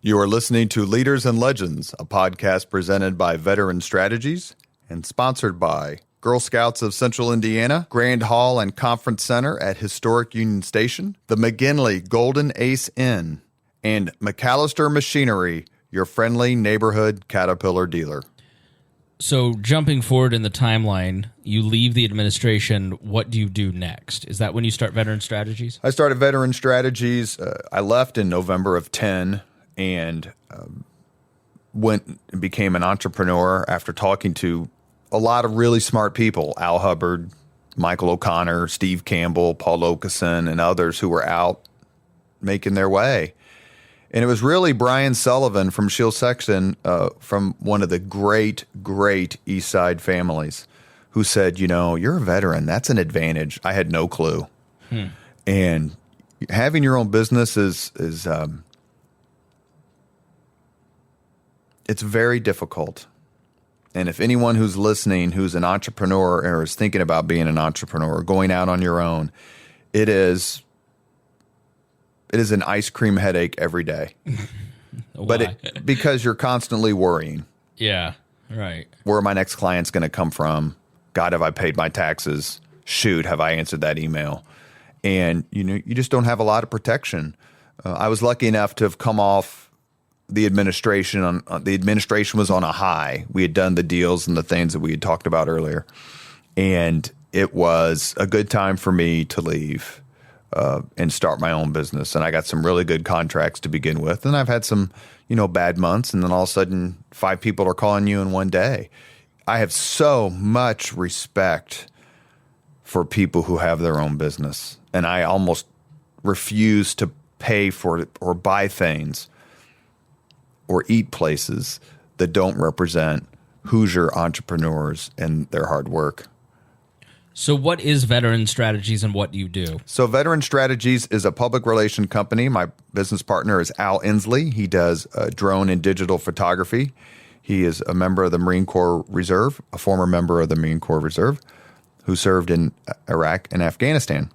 Speaker 1: You are listening to Leaders and Legends, a podcast presented by Veteran Strategies and sponsored by Girl Scouts of Central Indiana, Grand Hall and Conference Center at Historic Union Station, the McGinley Golden Ace Inn, and McAllister Machinery, your friendly neighborhood Caterpillar dealer.
Speaker 2: So jumping forward in the timeline, you leave the administration. What do you do next? Is that when you start Veteran Strategies?
Speaker 1: I started Veteran Strategies. I left in November of 10 and went and became an entrepreneur after talking to a lot of really smart people, Al Hubbard, Michael O'Connor, Steve Campbell, Paul Okeson, and others who were out making their way. And it was really Brian Sullivan from Shield Sexton, from one of the great East Side families, who said, you know, you're a veteran. That's an advantage. I had no clue. And having your own business is it's very difficult. And if anyone who's listening, who's an entrepreneur or is thinking about being an entrepreneur or going out on your own, It is an ice cream headache every day. But because you're constantly worrying.
Speaker 2: Yeah, right.
Speaker 1: Where my next client's going to come from? God, have I paid my taxes? Shoot, have I answered that email? And you just don't have a lot of protection. I was lucky enough to have come off the administration. The administration was on a high. We had done the deals and the things that we had talked about earlier, and it was a good time for me to leave and start my own business. And I got some really good contracts to begin with, and I've had some bad months, and then all of a sudden 5 people are calling you in one day. I have so much respect for people who have their own business, and I almost refuse to pay for it or buy things or eat places that don't represent Hoosier entrepreneurs and their hard work.
Speaker 2: So what is Veteran Strategies and what do you do?
Speaker 1: So Veteran Strategies is a public relation company. My business partner is Al Inslee. He does drone and digital photography. He is a member of the Marine Corps Reserve, a former member of the Marine Corps Reserve, who served in Iraq and Afghanistan.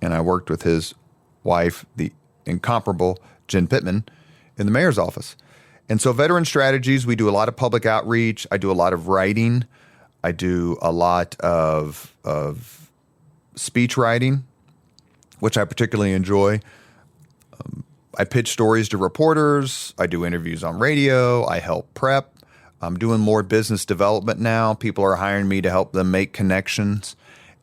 Speaker 1: And I worked with his wife, the incomparable Jen Pittman, in the mayor's office. And so Veteran Strategies, we do a lot of public outreach. I do a lot of writing. I do a lot of speech writing, which I particularly enjoy. I pitch stories to reporters. I do interviews on radio. I help prep. I'm doing more business development now. People are hiring me to help them make connections.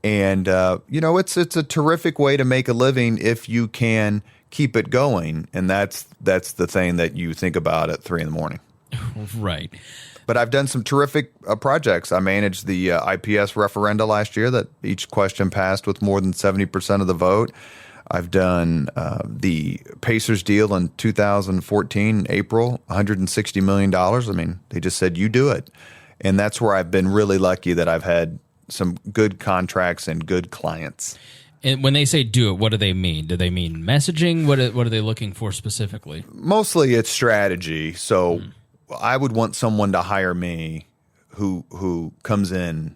Speaker 1: And, it's a terrific way to make a living if you can keep it going. And that's the thing that you think about at 3 a.m.
Speaker 2: Right.
Speaker 1: But I've done some terrific projects. I managed the IPS referenda last year that each question passed with more than 70% of the vote. I've done the Pacers deal in 2014, April, $160 million. I mean, they just said, you do it. And that's where I've been really lucky that I've had some good contracts and good clients.
Speaker 2: And when they say do it, what do they mean? Do they mean messaging? What are they looking for specifically?
Speaker 1: Mostly it's strategy. So I would want someone to hire me who comes in.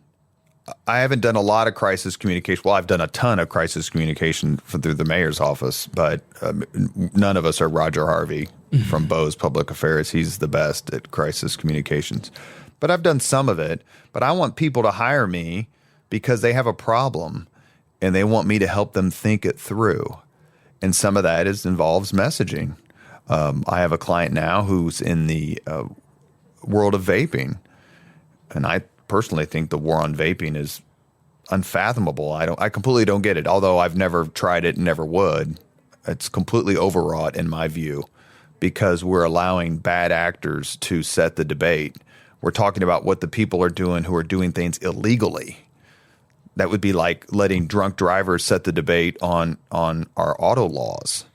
Speaker 1: I haven't done a lot of crisis communication. Well, I've done a ton of crisis communication through the mayor's office, but none of us are Roger Harvey from Bose Public Affairs. He's the best at crisis communications. But I've done some of it. But I want people to hire me because they have a problem and they want me to help them think it through. And some of that involves messaging. I have a client now who's in the world of vaping, and I personally think the war on vaping is unfathomable. I completely don't get it. Although I've never tried it and never would. It's completely overwrought in my view because we're allowing bad actors to set the debate. We're talking about what the people are doing who are doing things illegally. That would be like letting drunk drivers set the debate on our auto laws.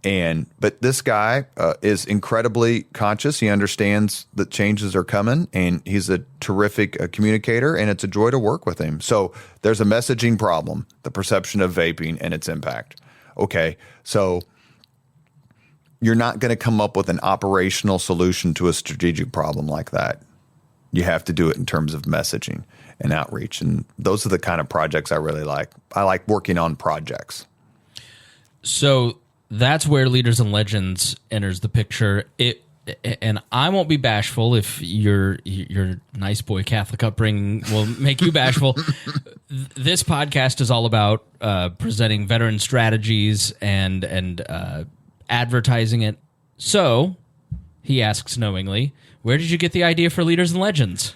Speaker 1: But this guy is incredibly conscious. He understands that changes are coming, and he's a terrific communicator, and it's a joy to work with him. So there's a messaging problem, the perception of vaping and its impact. Okay, so you're not going to come up with an operational solution to a strategic problem like that. You have to do it in terms of messaging and outreach, and those are the kind of projects I really like. I like working on projects.
Speaker 2: So that's where Leaders and Legends enters the picture. And I won't be bashful if your nice boy Catholic upbringing will make you bashful. This podcast is all about presenting veteran strategies and advertising it. So he asks knowingly, where did you get the idea for Leaders and Legends?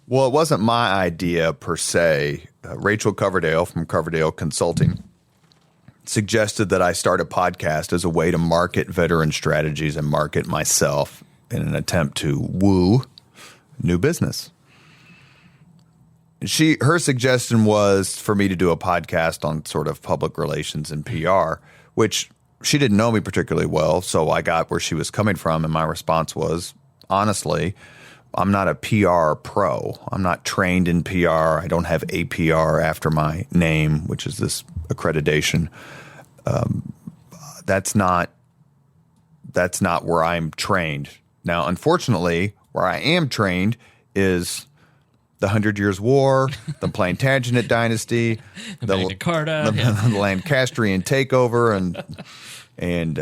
Speaker 1: Well, it wasn't my idea per se. Rachel Coverdale from Coverdale Consulting suggested that I start a podcast as a way to market veteran strategies and market myself in an attempt to woo new business. Her suggestion was for me to do a podcast on sort of public relations and PR, which she didn't know me particularly well, so I got where she was coming from, and my response was, honestly, I'm not a PR pro. I'm not trained in PR. I don't have APR after my name, which is this accreditation. That's not where I'm trained. Now, unfortunately, where I am trained is the 100 Years' War, the Plantagenet dynasty,
Speaker 2: the Magna Carta,
Speaker 1: the Lancastrian takeover, and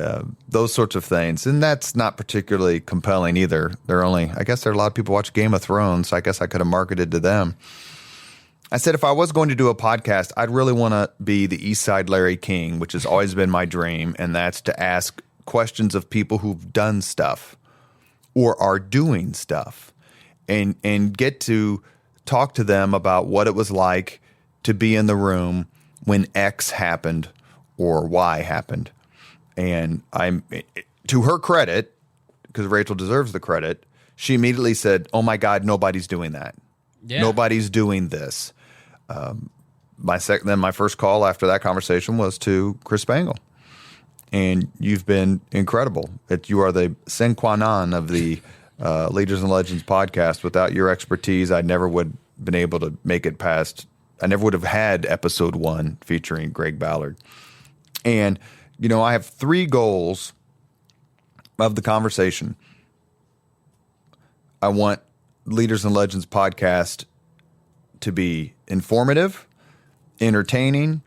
Speaker 1: those sorts of things. And that's not particularly compelling either. I guess there are a lot of people watch Game of Thrones, so I guess I could have marketed to them. I said if I was going to do a podcast, I'd really want to be the East Side Larry King, which has always been my dream, and that's to ask questions of people who've done stuff or are doing stuff and get to talk to them about what it was like to be in the room when X happened or Y happened. And to her credit, because Rachel deserves the credit, she immediately said, "Oh my God, nobody's doing that.
Speaker 2: Yeah.
Speaker 1: Nobody's doing this." Then my first call after that conversation was to Chris Spangle. And you've been incredible. You are the sine qua non of the Leaders and Legends podcast. Without your expertise, I never would have been able to make it past. I never would have had episode 1 featuring Greg Ballard. And, I have 3 goals of the conversation. I want Leaders and Legends podcast to be informative, entertaining,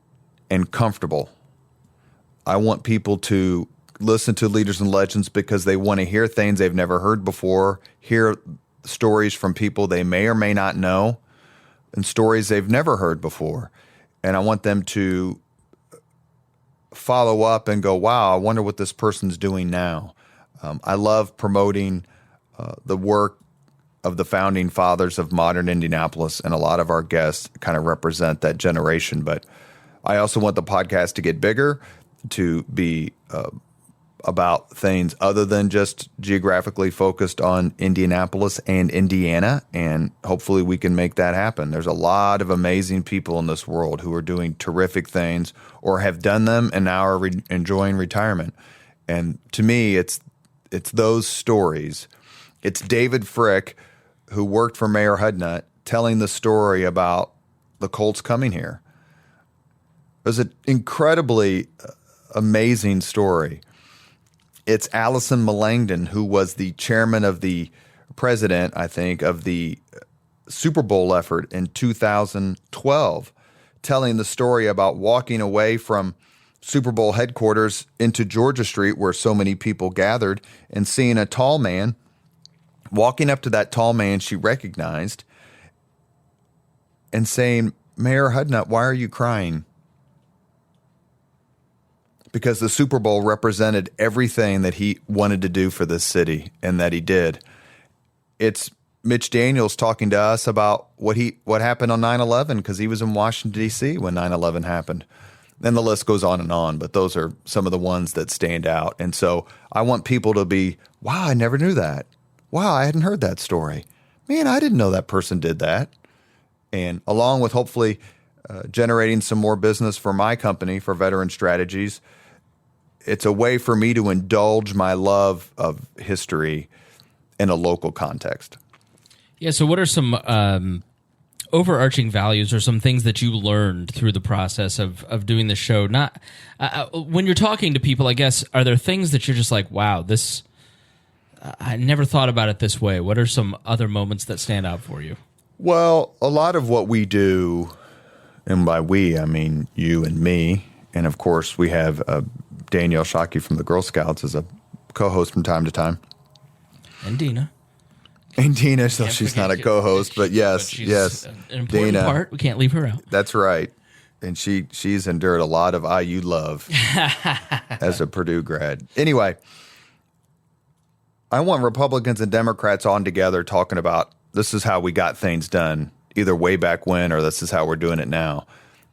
Speaker 1: and comfortable. I want people to listen to Leaders and Legends because they want to hear things they've never heard before, hear stories from people they may or may not know, and stories they've never heard before. And I want them to follow up and go, wow, I wonder what this person's doing now. I love promoting the work of the founding fathers of modern Indianapolis, and a lot of our guests kind of represent that generation. But I also want the podcast to get bigger, to be about things other than just geographically focused on Indianapolis and Indiana, and hopefully we can make that happen. There's a lot of amazing people in this world who are doing terrific things or have done them and now are enjoying retirement. And to me, it's those stories. It's David Frick, who worked for Mayor Hudnut, telling the story about the Colts coming here. It was an incredibly amazing story. It's Allison Millangton, who was the chairman of the president, I think, of the Super Bowl effort in 2012, telling the story about walking away from Super Bowl headquarters into Georgia Street, where so many people gathered, and seeing a tall man. Walking up to that tall man she recognized and saying, "Mayor Hudnut, why are you crying?" Because the Super Bowl represented everything that he wanted to do for this city and that he did. It's Mitch Daniels talking to us about what happened on 9/11, because he was in Washington, D.C. when 9/11 happened. And the list goes on, but those are some of the ones that stand out. And so I want people to be, wow, I never knew that. Wow, I hadn't heard that story. Man, I didn't know that person did that. And along with hopefully generating some more business for my company, for Veteran Strategies, it's a way for me to indulge my love of history in a local context.
Speaker 2: Yeah, so what are some overarching values or some things that you learned through the process of doing the show? Not when you're talking to people, I guess, are there things that you're just like, wow, this... I never thought about it this way. What are some other moments that stand out for you?
Speaker 1: Well, a lot of what we do, and by we, I mean you and me, and of course we have Danielle Shockey from the Girl Scouts as a co-host from time to time.
Speaker 2: And Dina.
Speaker 1: So she's not a co-host, but yes.
Speaker 2: An important
Speaker 1: Dina,
Speaker 2: part. We can't leave her out.
Speaker 1: That's right. And she's endured a lot of IU love as a Purdue grad. Anyway, I want Republicans and Democrats on together talking about this is how we got things done, either way back when or this is how we're doing it now.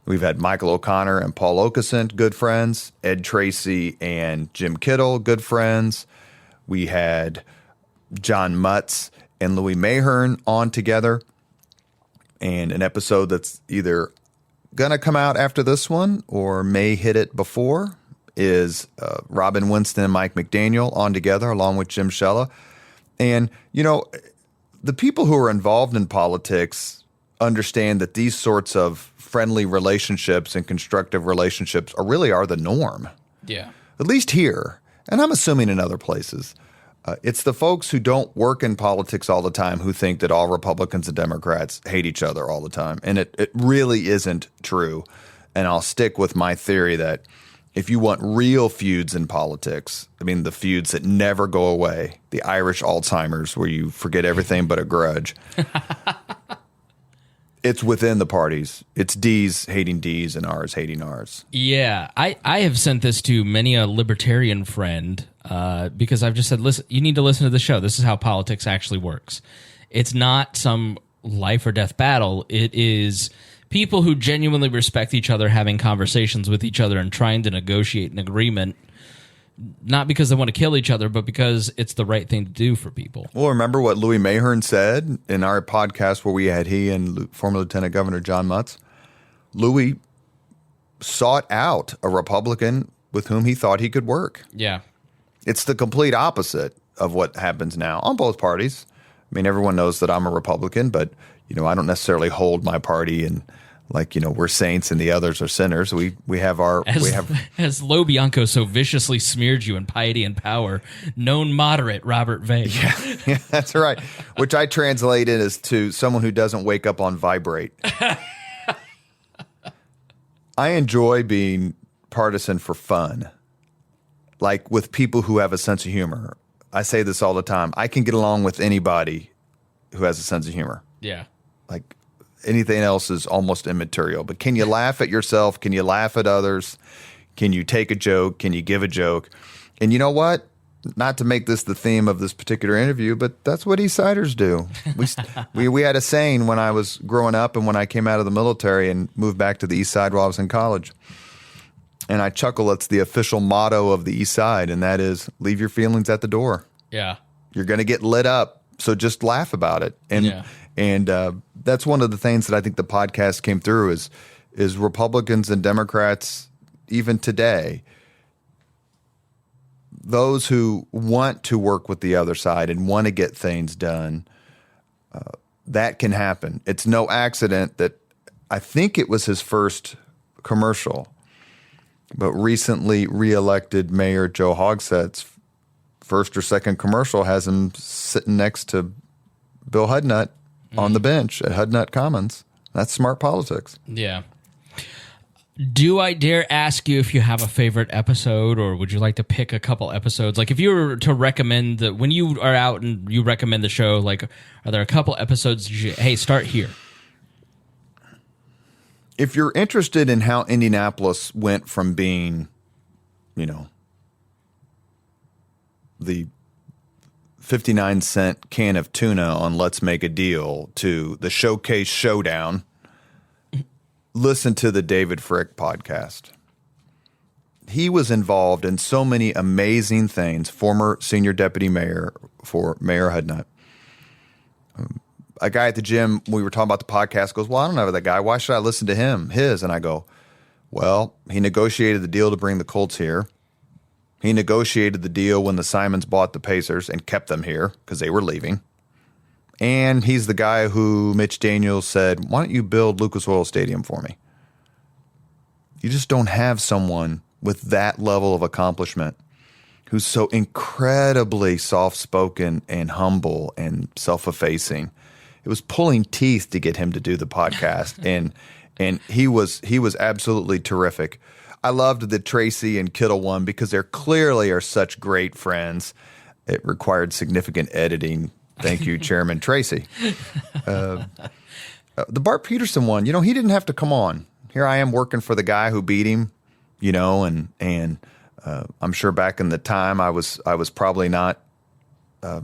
Speaker 1: We've had Michael O'Connor and Paul Okeson, good friends. Ed Tracy and Jim Kittle, good friends. We had John Mutz and Louis Mahern on together. And an episode that's either going to come out after this one or may hit it before is Robin Winston and Mike McDaniel on together, along with Jim Shella. And, the people who are involved in politics understand that these sorts of friendly relationships and constructive relationships are the norm.
Speaker 2: Yeah.
Speaker 1: At least here. And I'm assuming in other places. It's the folks who don't work in politics all the time who think that all Republicans and Democrats hate each other all the time. And it really isn't true. And I'll stick with my theory that if you want real feuds in politics, I mean, the feuds that never go away, the Irish Alzheimer's where you forget everything but a grudge, it's within the parties. It's D's hating D's and R's hating R's.
Speaker 2: Yeah, I have sent this to many a libertarian friend because I've just said, listen, you need to listen to the show. This is how politics actually works. It's not some life or death battle. It is people who genuinely respect each other having conversations with each other and trying to negotiate an agreement, not because they want to kill each other, but because it's the right thing to do for people.
Speaker 1: Well, remember what Louis Mahern said in our podcast where we had he and former Lieutenant Governor John Mutz? Louis sought out a Republican with whom he thought he could work.
Speaker 2: Yeah.
Speaker 1: It's the complete opposite of what happens now on both parties. I mean, everyone knows that I'm a Republican, but, I don't necessarily hold my party and we're saints and the others are sinners. We have our
Speaker 2: as Lo Bianco so viciously smeared you in Piety and Power, known moderate Robert Vane.
Speaker 1: Yeah, that's right. Which I translated as to someone who doesn't wake up on vibrate. I enjoy being partisan for fun, like with people who have a sense of humor. I say this all the time. I can get along with anybody who has a sense of humor.
Speaker 2: Yeah.
Speaker 1: Like anything else is almost immaterial. But can you laugh at yourself? Can you laugh at others? Can you take a joke? Can you give a joke? And you know what? Not to make this the theme of this particular interview, but that's what East Siders do. We had a saying when I was growing up and when I came out of the military and moved back to the East Side while I was in college. And I chuckle, it's the official motto of the East Side, and that is leave your feelings at the door.
Speaker 2: Yeah.
Speaker 1: You're going to get lit up, so just laugh about it. And that's one of the things that I think the podcast came through is Republicans and Democrats, even today, those who want to work with the other side and want to get things done, that can happen. It's no accident that I think it was his first commercial, but recently reelected Mayor Joe Hogsett's first or second commercial has him sitting next to Bill Hudnut on the bench at Hudnut Commons. That's smart politics.
Speaker 2: Yeah. Do I dare ask you if you have a favorite episode, or would you like to pick a couple episodes? Like if you were to recommend when you are out and you recommend the show, like are there a couple episodes hey, start here?
Speaker 1: If you're interested in how Indianapolis went from being, the 59-cent can of tuna on Let's Make a Deal to the Showcase Showdown, listen to the David Frick podcast. He was involved in so many amazing things, former senior deputy mayor for Mayor Hudnut. A guy at the gym, we were talking about the podcast, goes, well, I don't know that guy. Why should I listen to him? And I go, well, he negotiated the deal to bring the Colts here. He negotiated the deal when the Simons bought the Pacers and kept them here because they were leaving. And he's the guy who Mitch Daniels said, why don't you build Lucas Oil Stadium for me? You just don't have someone with that level of accomplishment who's so incredibly soft-spoken and humble and self-effacing. It was pulling teeth to get him to do the podcast, and he was absolutely terrific. I loved the Tracy and Kittle one because they clearly are such great friends. It required significant editing. Thank you, Chairman Tracy. The Bart Peterson one, he didn't have to come on. Here I am working for the guy who beat him, and I'm sure back in the time I was probably not. I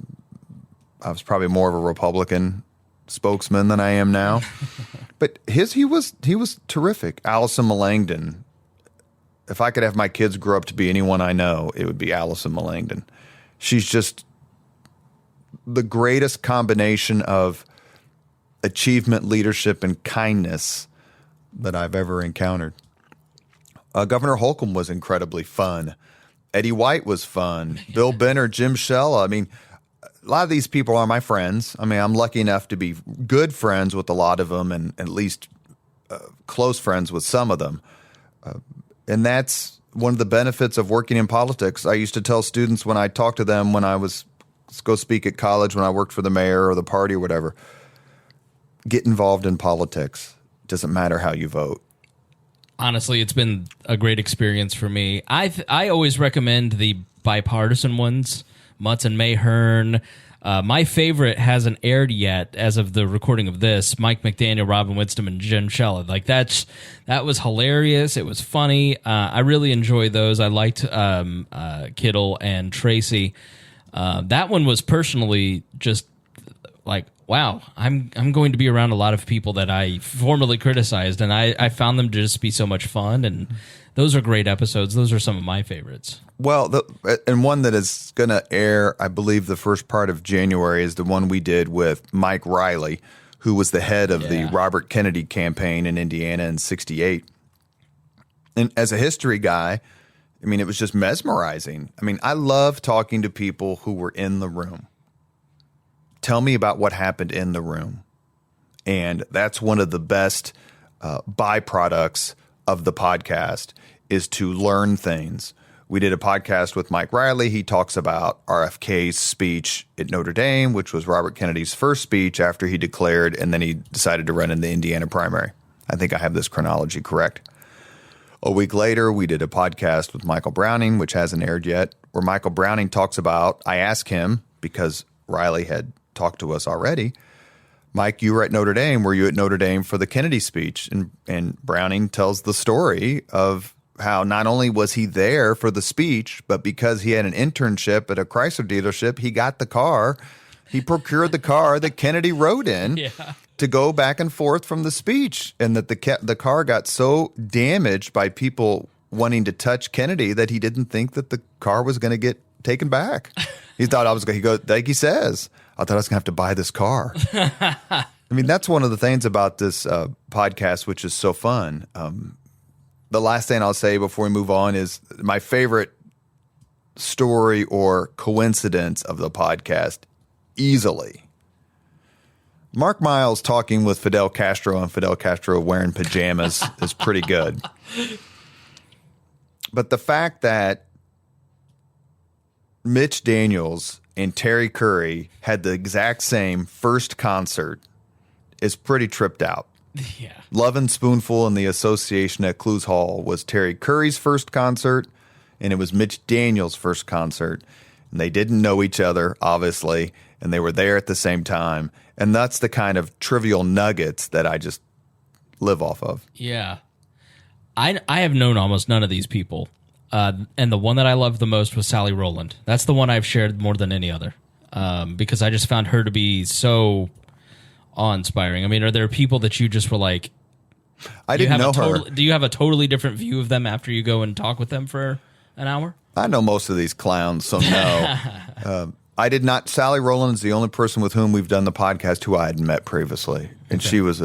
Speaker 1: was probably more of a Republican spokesman than I am now. But he was terrific. Allison Melangton. If I could have my kids grow up to be anyone I know, it would be Allison Melangton. She's just the greatest combination of achievement, leadership, and kindness that I've ever encountered. Governor Holcomb was incredibly fun. Eddie White was fun. Bill Benner, Jim Shella. I mean, a lot of these people are my friends. I mean, I'm lucky enough to be good friends with a lot of them and at least close friends with some of them. And that's one of the benefits of working in politics. I used to tell students when I talked to them when I was go speak at college when I worked for the mayor or the party or whatever. Get involved in politics. Doesn't matter how you vote.
Speaker 2: Honestly, it's been a great experience for me. I always recommend the bipartisan ones, Mutz and Mahern. My favorite hasn't aired yet as of the recording of this. Mike McDaniel, Robin Winston, and Jen Shella. Like that was hilarious. It was funny. I really enjoyed those. I liked Kittle and Tracy. That one was personally just like, wow, I'm going to be around a lot of people that I formerly criticized, and I found them to just be so much fun, and those are great episodes. Those are some of my favorites.
Speaker 1: Well, and one that is going to air, I believe, the first part of January is the one we did with Mike Riley, who was the head of the Robert Kennedy campaign in Indiana in '68. And as a history guy, I mean, it was just mesmerizing. I mean, I love talking to people who were in the room. Tell me about what happened in the room. And that's one of the best byproducts of the podcast is to learn things. We did a podcast with Mike Riley. He talks about RFK's speech at Notre Dame, which was Robert Kennedy's first speech after he declared, and then he decided to run in the Indiana primary. I think I have this chronology correct. A week later, we did a podcast with Michael Browning, which hasn't aired yet, where Michael Browning talks about, I asked him, because Riley had talked to us already, Mike, you were at Notre Dame. Were you at Notre Dame for the Kennedy speech? And Browning tells the story of how not only was he there for the speech, but because he had an internship at a Chrysler dealership, he got the car. He procured the car that Kennedy rode in to go back and forth from the speech, and that the car got so damaged by people wanting to touch Kennedy that he didn't think that the car was going to get taken back. He thought I was going to go, like he says, I thought I was going to have to buy this car. I mean, that's one of the things about this podcast, which is so fun. The last thing I'll say before we move on is my favorite story or coincidence of the podcast, easily. Mark Miles talking with Fidel Castro and Fidel Castro wearing pajamas is pretty good. But the fact that Mitch Daniels and Terry Curry had the exact same first concert is pretty tripped out.
Speaker 2: Yeah.
Speaker 1: Love and Spoonful and the Association at Clues Hall was Terry Curry's first concert, and it was Mitch Daniels' first concert. And they didn't know each other, obviously, and they were there at the same time. And that's the kind of trivial nuggets that I just live off of.
Speaker 2: Yeah. I have known almost none of these people. And the one that I loved the most was Sally Rowland. That's the one I've shared more than any other, because I just found her to be so awe-inspiring. I mean, are there people that you just were like,
Speaker 1: I didn't know her.
Speaker 2: Do you have a totally different view of them after you go and talk with them for an hour?
Speaker 1: I know most of these clowns, so no. I did not. Sally Rowland is the only person with whom we've done the podcast who I had met previously. And she was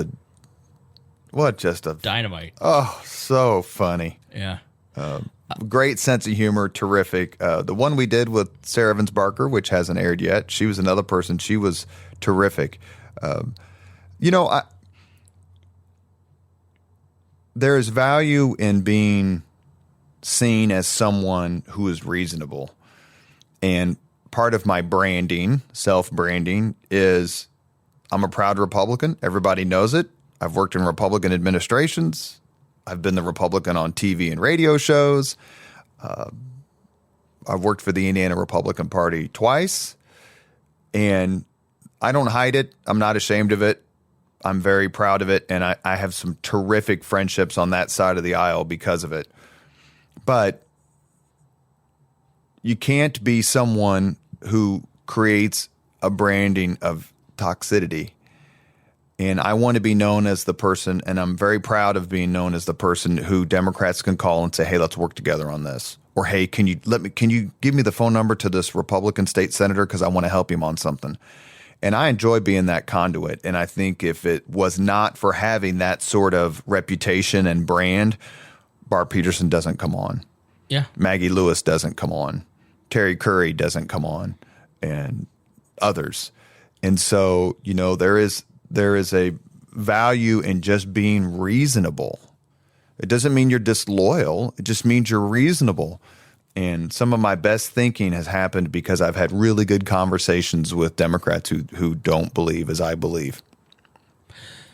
Speaker 1: just a
Speaker 2: dynamite.
Speaker 1: Oh, so funny.
Speaker 2: Yeah.
Speaker 1: Great sense of humor, terrific. The one we did with Sarah Evans Barker, which hasn't aired yet, she was another person. She was terrific. There is value in being seen as someone who is reasonable. And part of my branding, self-branding, is I'm a proud Republican. Everybody knows it. I've worked in Republican administrations. I've been the Republican on TV and radio shows. I've worked for the Indiana Republican Party twice. And I don't hide it. I'm not ashamed of it. I'm very proud of it. And I have some terrific friendships on that side of the aisle because of it. But you can't be someone who creates a branding of toxicity. And I want to be known as the person, and I'm very proud of being known as the person who Democrats can call and say, hey, let's work together on this. Or, hey, can you give me the phone number to this Republican state senator because I want to help him on something. And I enjoy being that conduit. And I think if it was not for having that sort of reputation and brand, Bart Peterson doesn't come on.
Speaker 2: Yeah.
Speaker 1: Maggie Lewis doesn't come on. Terry Curry doesn't come on, and others. And so, there is a value in just being reasonable. It doesn't mean you're disloyal. It just means you're reasonable. And some of my best thinking has happened because I've had really good conversations with Democrats who don't believe as I believe.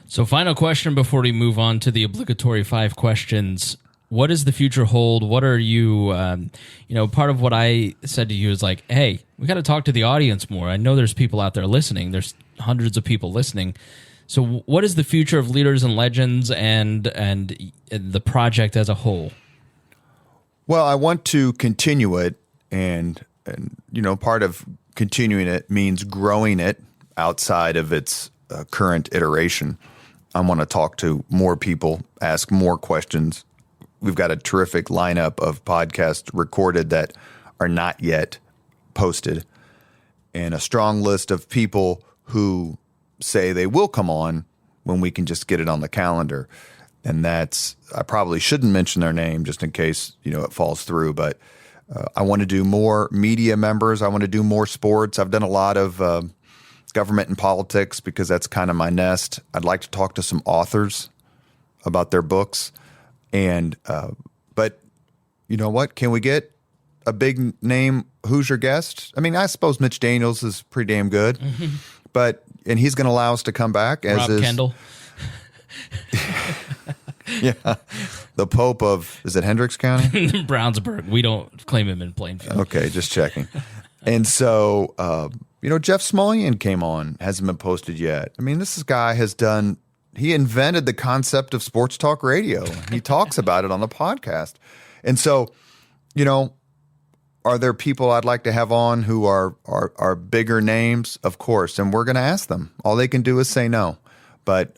Speaker 2: So final question before we move on to the obligatory 5 questions. What does the future hold? What are you, part of what I said to you is like, hey, we got to talk to the audience more. I know there's people out there listening. There's hundreds of people listening. So what is the future of Leaders and Legends and the project as a whole?
Speaker 1: Well, I want to continue it, and part of continuing it means growing it outside of its current iteration. I want to talk to more people, ask more questions. We've got a terrific lineup of podcasts recorded that are not yet posted, and a strong list of people who say they will come on when we can just get it on the calendar. And I probably shouldn't mention their name just in case, it falls through, but I want to do more media members. I want to do more sports. I've done a lot of government and politics because that's kind of my nest. I'd like to talk to some authors about their books. And, but you know what? Can we get a big name? Who's your guest? I mean, I suppose Mitch Daniels is pretty damn good, and he's going to allow us to come back as
Speaker 2: Rob Kendall.
Speaker 1: Yeah, the Pope of, is it Hendricks County?
Speaker 2: Brownsburg. We don't claim him in Plainfield.
Speaker 1: Okay, just checking. And so, Jeff Smulyan came on, hasn't been posted yet. I mean, this guy he invented the concept of sports talk radio. He talks about it on the podcast. And so, are there people I'd like to have on who are bigger names? Of course, and we're going to ask them. All they can do is say no. But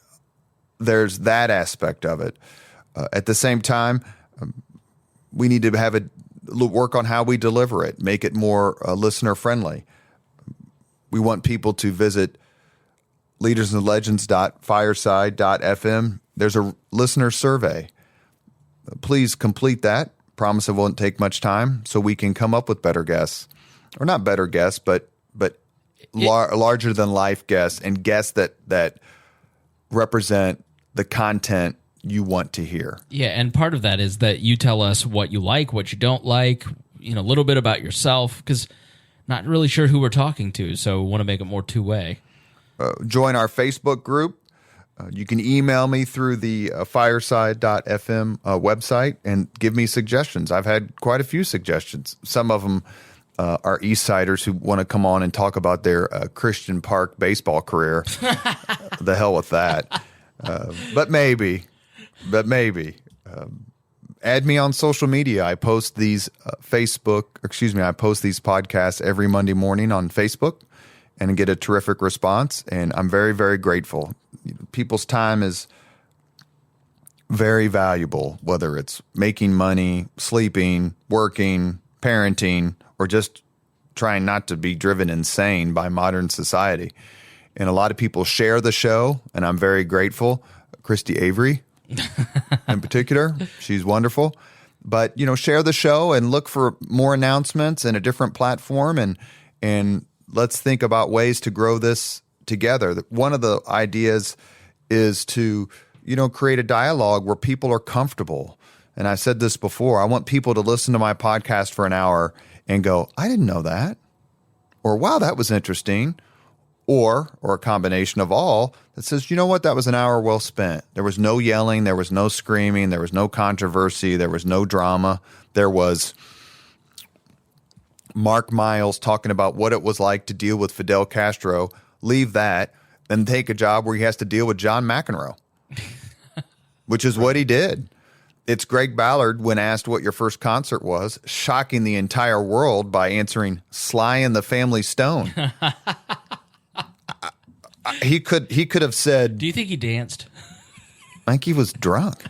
Speaker 1: there's that aspect of it. At the same time, we need to have work on how we deliver it, make it more listener friendly. We want people to visit leadersandlegends.fireside.fm. There's a listener survey. Please complete that. Promise it won't take much time, so we can come up with better guests, or not better guests, but larger than life guests, and guests that represent the content you want to hear.
Speaker 2: Yeah, and part of that is that you tell us what you like, what you don't like, a little bit about yourself, because not really sure who we're talking to, so we want to make it more two-way.
Speaker 1: Join our Facebook group. You can email me through the fireside.fm website and give me suggestions. I've had quite a few suggestions. Some of them are Eastsiders who want to come on and talk about their Christian Park baseball career. The hell with that. But maybe. Add me on social media. I post these I post these podcasts every Monday morning on Facebook and get a terrific response. And I'm very, very grateful. People's time is very valuable, whether it's making money, sleeping, working, parenting, or just trying not to be driven insane by modern society. And a lot of people share the show, and I'm very grateful. Christy Avery, in particular, she's wonderful. But, share the show and look for more announcements and a different platform, and let's think about ways to grow this together. One of the ideas is to, create a dialogue where people are comfortable. And I said this before, I want people to listen to my podcast for an hour and go, I didn't know that. Or, wow, that was interesting. Or a combination of all that says, you know what, that was an hour well spent. There was no yelling, there was no screaming, there was no controversy, there was no drama. There was Mark Miles talking about what it was like to deal with Fidel Castro. Leave that and take a job where he has to deal with John McEnroe, which is what he did. It's Greg Ballard, when asked what your first concert was, shocking the entire world by answering Sly and the Family Stone. He could have said,
Speaker 2: do you think he danced?
Speaker 1: I think he was drunk.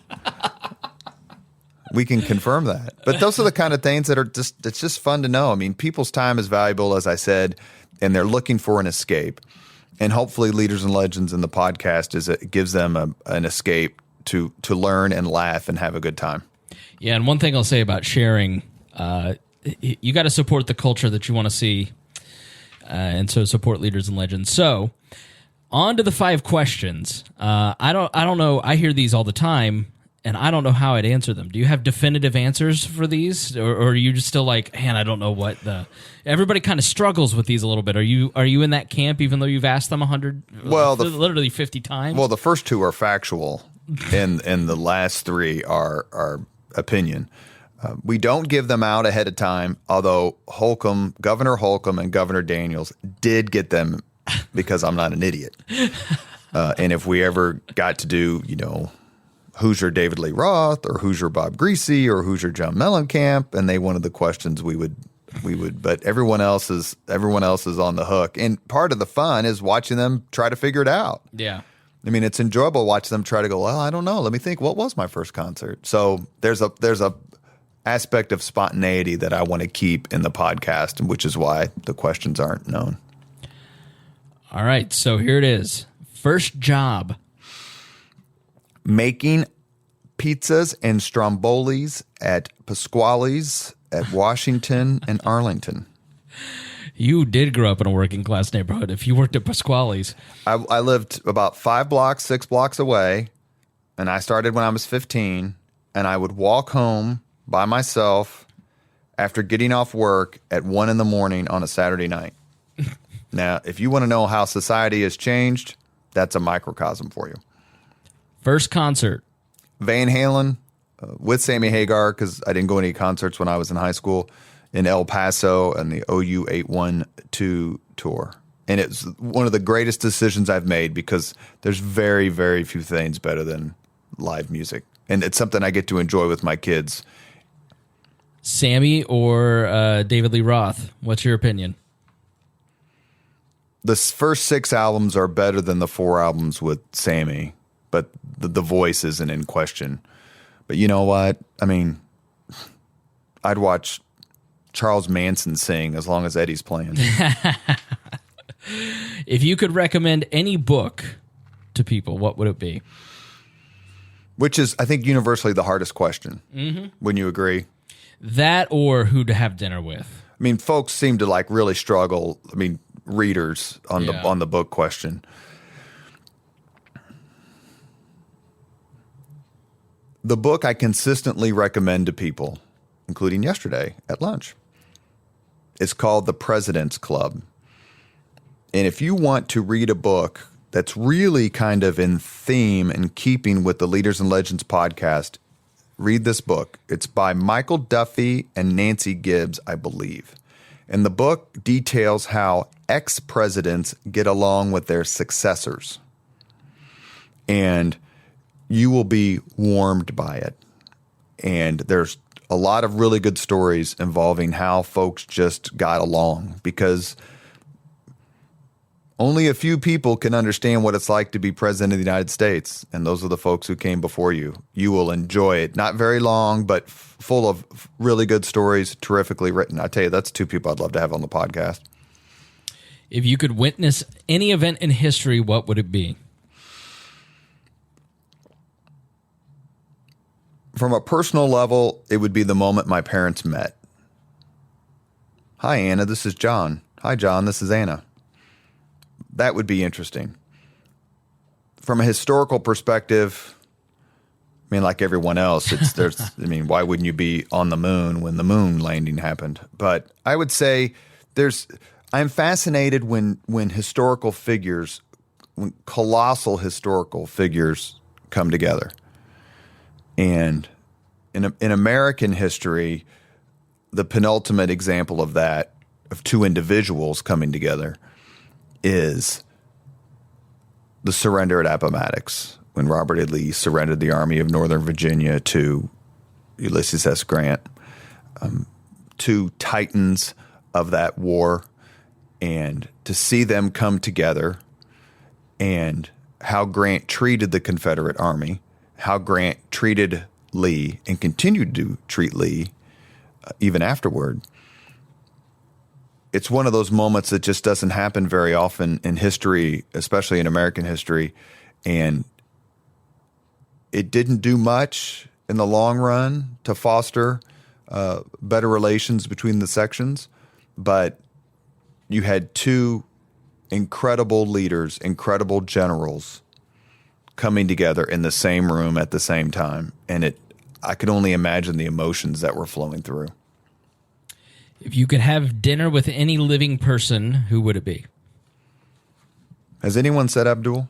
Speaker 1: We can confirm that. But those are the kind of things that it's just fun to know. I mean, people's time is valuable, as I said, and they're looking for an escape. And hopefully Leaders and Legends in the podcast it gives them an escape to learn and laugh and have a good time.
Speaker 2: Yeah, and one thing I'll say about sharing, you got to support the culture that you want to see, and so support Leaders and Legends. So, on to the 5 questions. I don't know. I hear these all the time, and I don't know how I'd answer them. Do you have definitive answers for these, or are you just still like, man, I don't know what the? Everybody kind of struggles with these a little bit. Are you in that camp, even though you've asked them 100, literally 50 times?
Speaker 1: Well, the first two are factual, and the last three are opinion. We don't give them out ahead of time, although Governor Holcomb and Governor Daniels did get them because I'm not an idiot. And if we ever got to do, Hoosier David Lee Roth or Hoosier Bob Greasy or Hoosier John Mellencamp, and they wanted the questions, we would, but everyone else is on the hook. And part of the fun is watching them try to figure it out.
Speaker 2: Yeah.
Speaker 1: I mean, it's enjoyable watching them try to go, well, I don't know. Let me think. What was my first concert? So there's a aspect of spontaneity that I want to keep in the podcast, which is why the questions aren't known.
Speaker 2: All right. So here it is. First job.
Speaker 1: Making pizzas and strombolis at Pasquale's at Washington and Arlington.
Speaker 2: You did grow up in a working class neighborhood if you worked at Pasquale's.
Speaker 1: I lived about 6 blocks away, and I started when I was 15, and I would walk home by myself after getting off work at 1 a.m. on a Saturday night. Now, if you want to know how society has changed, that's a microcosm for you.
Speaker 2: First concert.
Speaker 1: Van Halen with Sammy Hagar, because I didn't go to any concerts when I was in high school, in El Paso and the OU 812 tour. And it's one of the greatest decisions I've made because there's very, very few things better than live music. And it's something I get to enjoy with my kids.
Speaker 2: Sammy or David Lee Roth? What's your opinion?
Speaker 1: The first 6 albums are better than the 4 albums with Sammy, but the voice isn't in question. But you know what? I mean, I'd watch Charles Manson sing as long as Eddie's playing.
Speaker 2: If you could recommend any book to people, what would it be?
Speaker 1: Which is, I think, universally the hardest question. Mm-hmm. Wouldn't you agree?
Speaker 2: That or who to have dinner with.
Speaker 1: I mean, folks seem to like really struggle. I mean, readers on the book question. The book I consistently recommend to people, including yesterday at lunch, is called The President's Club. And if you want to read a book that's really kind of in theme and keeping with the Leaders and Legends podcast, read this book. It's by Michael Duffy and Nancy Gibbs, I believe. And the book details how ex-presidents get along with their successors. And you will be warmed by it. And there's a lot of really good stories involving how folks just got along, because only a few people can understand what it's like to be president of the United States, and those are the folks who came before you. You will enjoy it. Not very long, but full of really good stories, terrifically written. I tell you, that's 2 people I'd love to have on the podcast.
Speaker 2: If you could witness any event in history, what would it be?
Speaker 1: From a personal level, it would be the moment my parents met. Hi, Anna, this is John. Hi, John, this is Anna. That would be interesting. From a historical perspective, I mean, like everyone else, why wouldn't you be on the moon when the moon landing happened? But I would say I'm fascinated when historical figures, when colossal historical figures come together. And in American history, the penultimate example of that, of 2 individuals coming together, is the surrender at Appomattox, when Robert E. Lee surrendered the Army of Northern Virginia to Ulysses S. Grant, 2 titans of that war, and to see them come together and how Grant treated the Confederate Army, how Grant treated Lee and continued to treat Lee even afterward. It's one of those moments that just doesn't happen very often in history, especially in American history. And it didn't do much in the long run to foster better relations between the sections. But you had 2 incredible leaders, incredible generals coming together in the same room at the same time. And I could only imagine the emotions that were flowing through.
Speaker 2: If you could have dinner with any living person, who would it be?
Speaker 1: Has anyone said Abdul?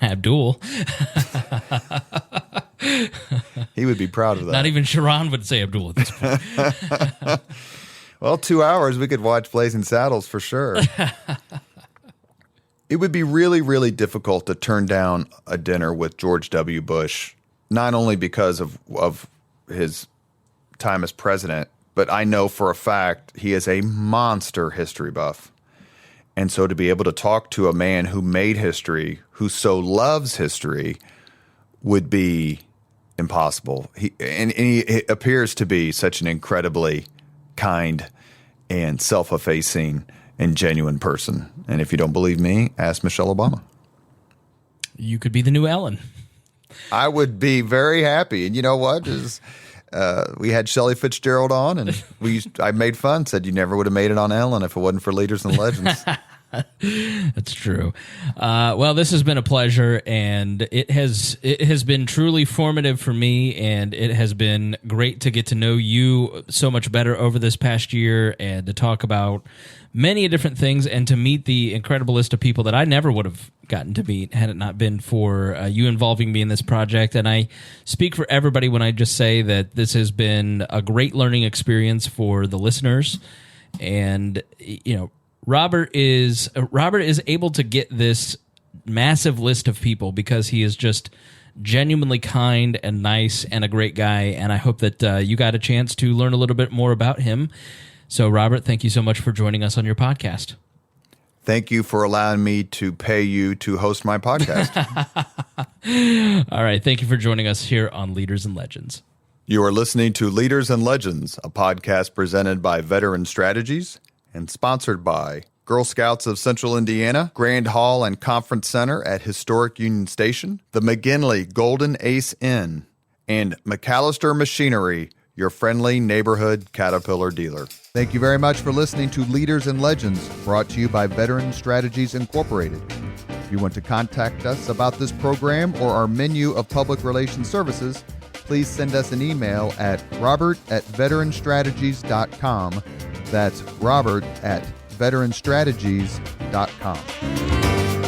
Speaker 2: Abdul.
Speaker 1: He would be proud of that.
Speaker 2: Not even Sharon would say Abdul at this point.
Speaker 1: Well, 2 hours, we could watch Blazing Saddles for sure. It would be really, really difficult to turn down a dinner with George W. Bush, not only because of his time as president, but I know for a fact he is a monster history buff. And so to be able to talk to a man who made history, who so loves history, would be impossible. He appears to be such an incredibly kind and self-effacing and genuine person. And if you don't believe me, ask Michelle Obama.
Speaker 2: You could be the new Ellen.
Speaker 1: I would be very happy. And you know what? We had Shelley Fitzgerald on, and I made fun, said you never would have made it on Ellen if it wasn't for Leaders and Legends.
Speaker 2: That's true. Well, this has been a pleasure, and it has been truly formative for me, and it has been great to get to know you so much better over this past year, and to talk about many different things, and to meet the incredible list of people that I never would have gotten to meet had it not been for you involving me in this project. And I speak for everybody when I just say that this has been a great learning experience for the listeners. And Robert is able to get this massive list of people because he is just genuinely kind and nice and a great guy. And I hope that you got a chance to learn a little bit more about him. So, Robert, thank you so much for joining us on your podcast.
Speaker 1: Thank you for allowing me to pay you to host my podcast.
Speaker 2: All right. Thank you for joining us here on Leaders and Legends.
Speaker 1: You are listening to Leaders and Legends, a podcast presented by Veteran Strategies and sponsored by Girl Scouts of Central Indiana, Grand Hall and Conference Center at Historic Union Station, the McGinley Golden Ace Inn, and McAllister Machinery, your friendly neighborhood Caterpillar dealer. Thank you very much for listening to Leaders and Legends, brought to you by Veteran Strategies Incorporated. If you want to contact us about this program or our menu of public relations services, please send us an email at robert@veteranstrategies.com. That's robert@veteranstrategies.com.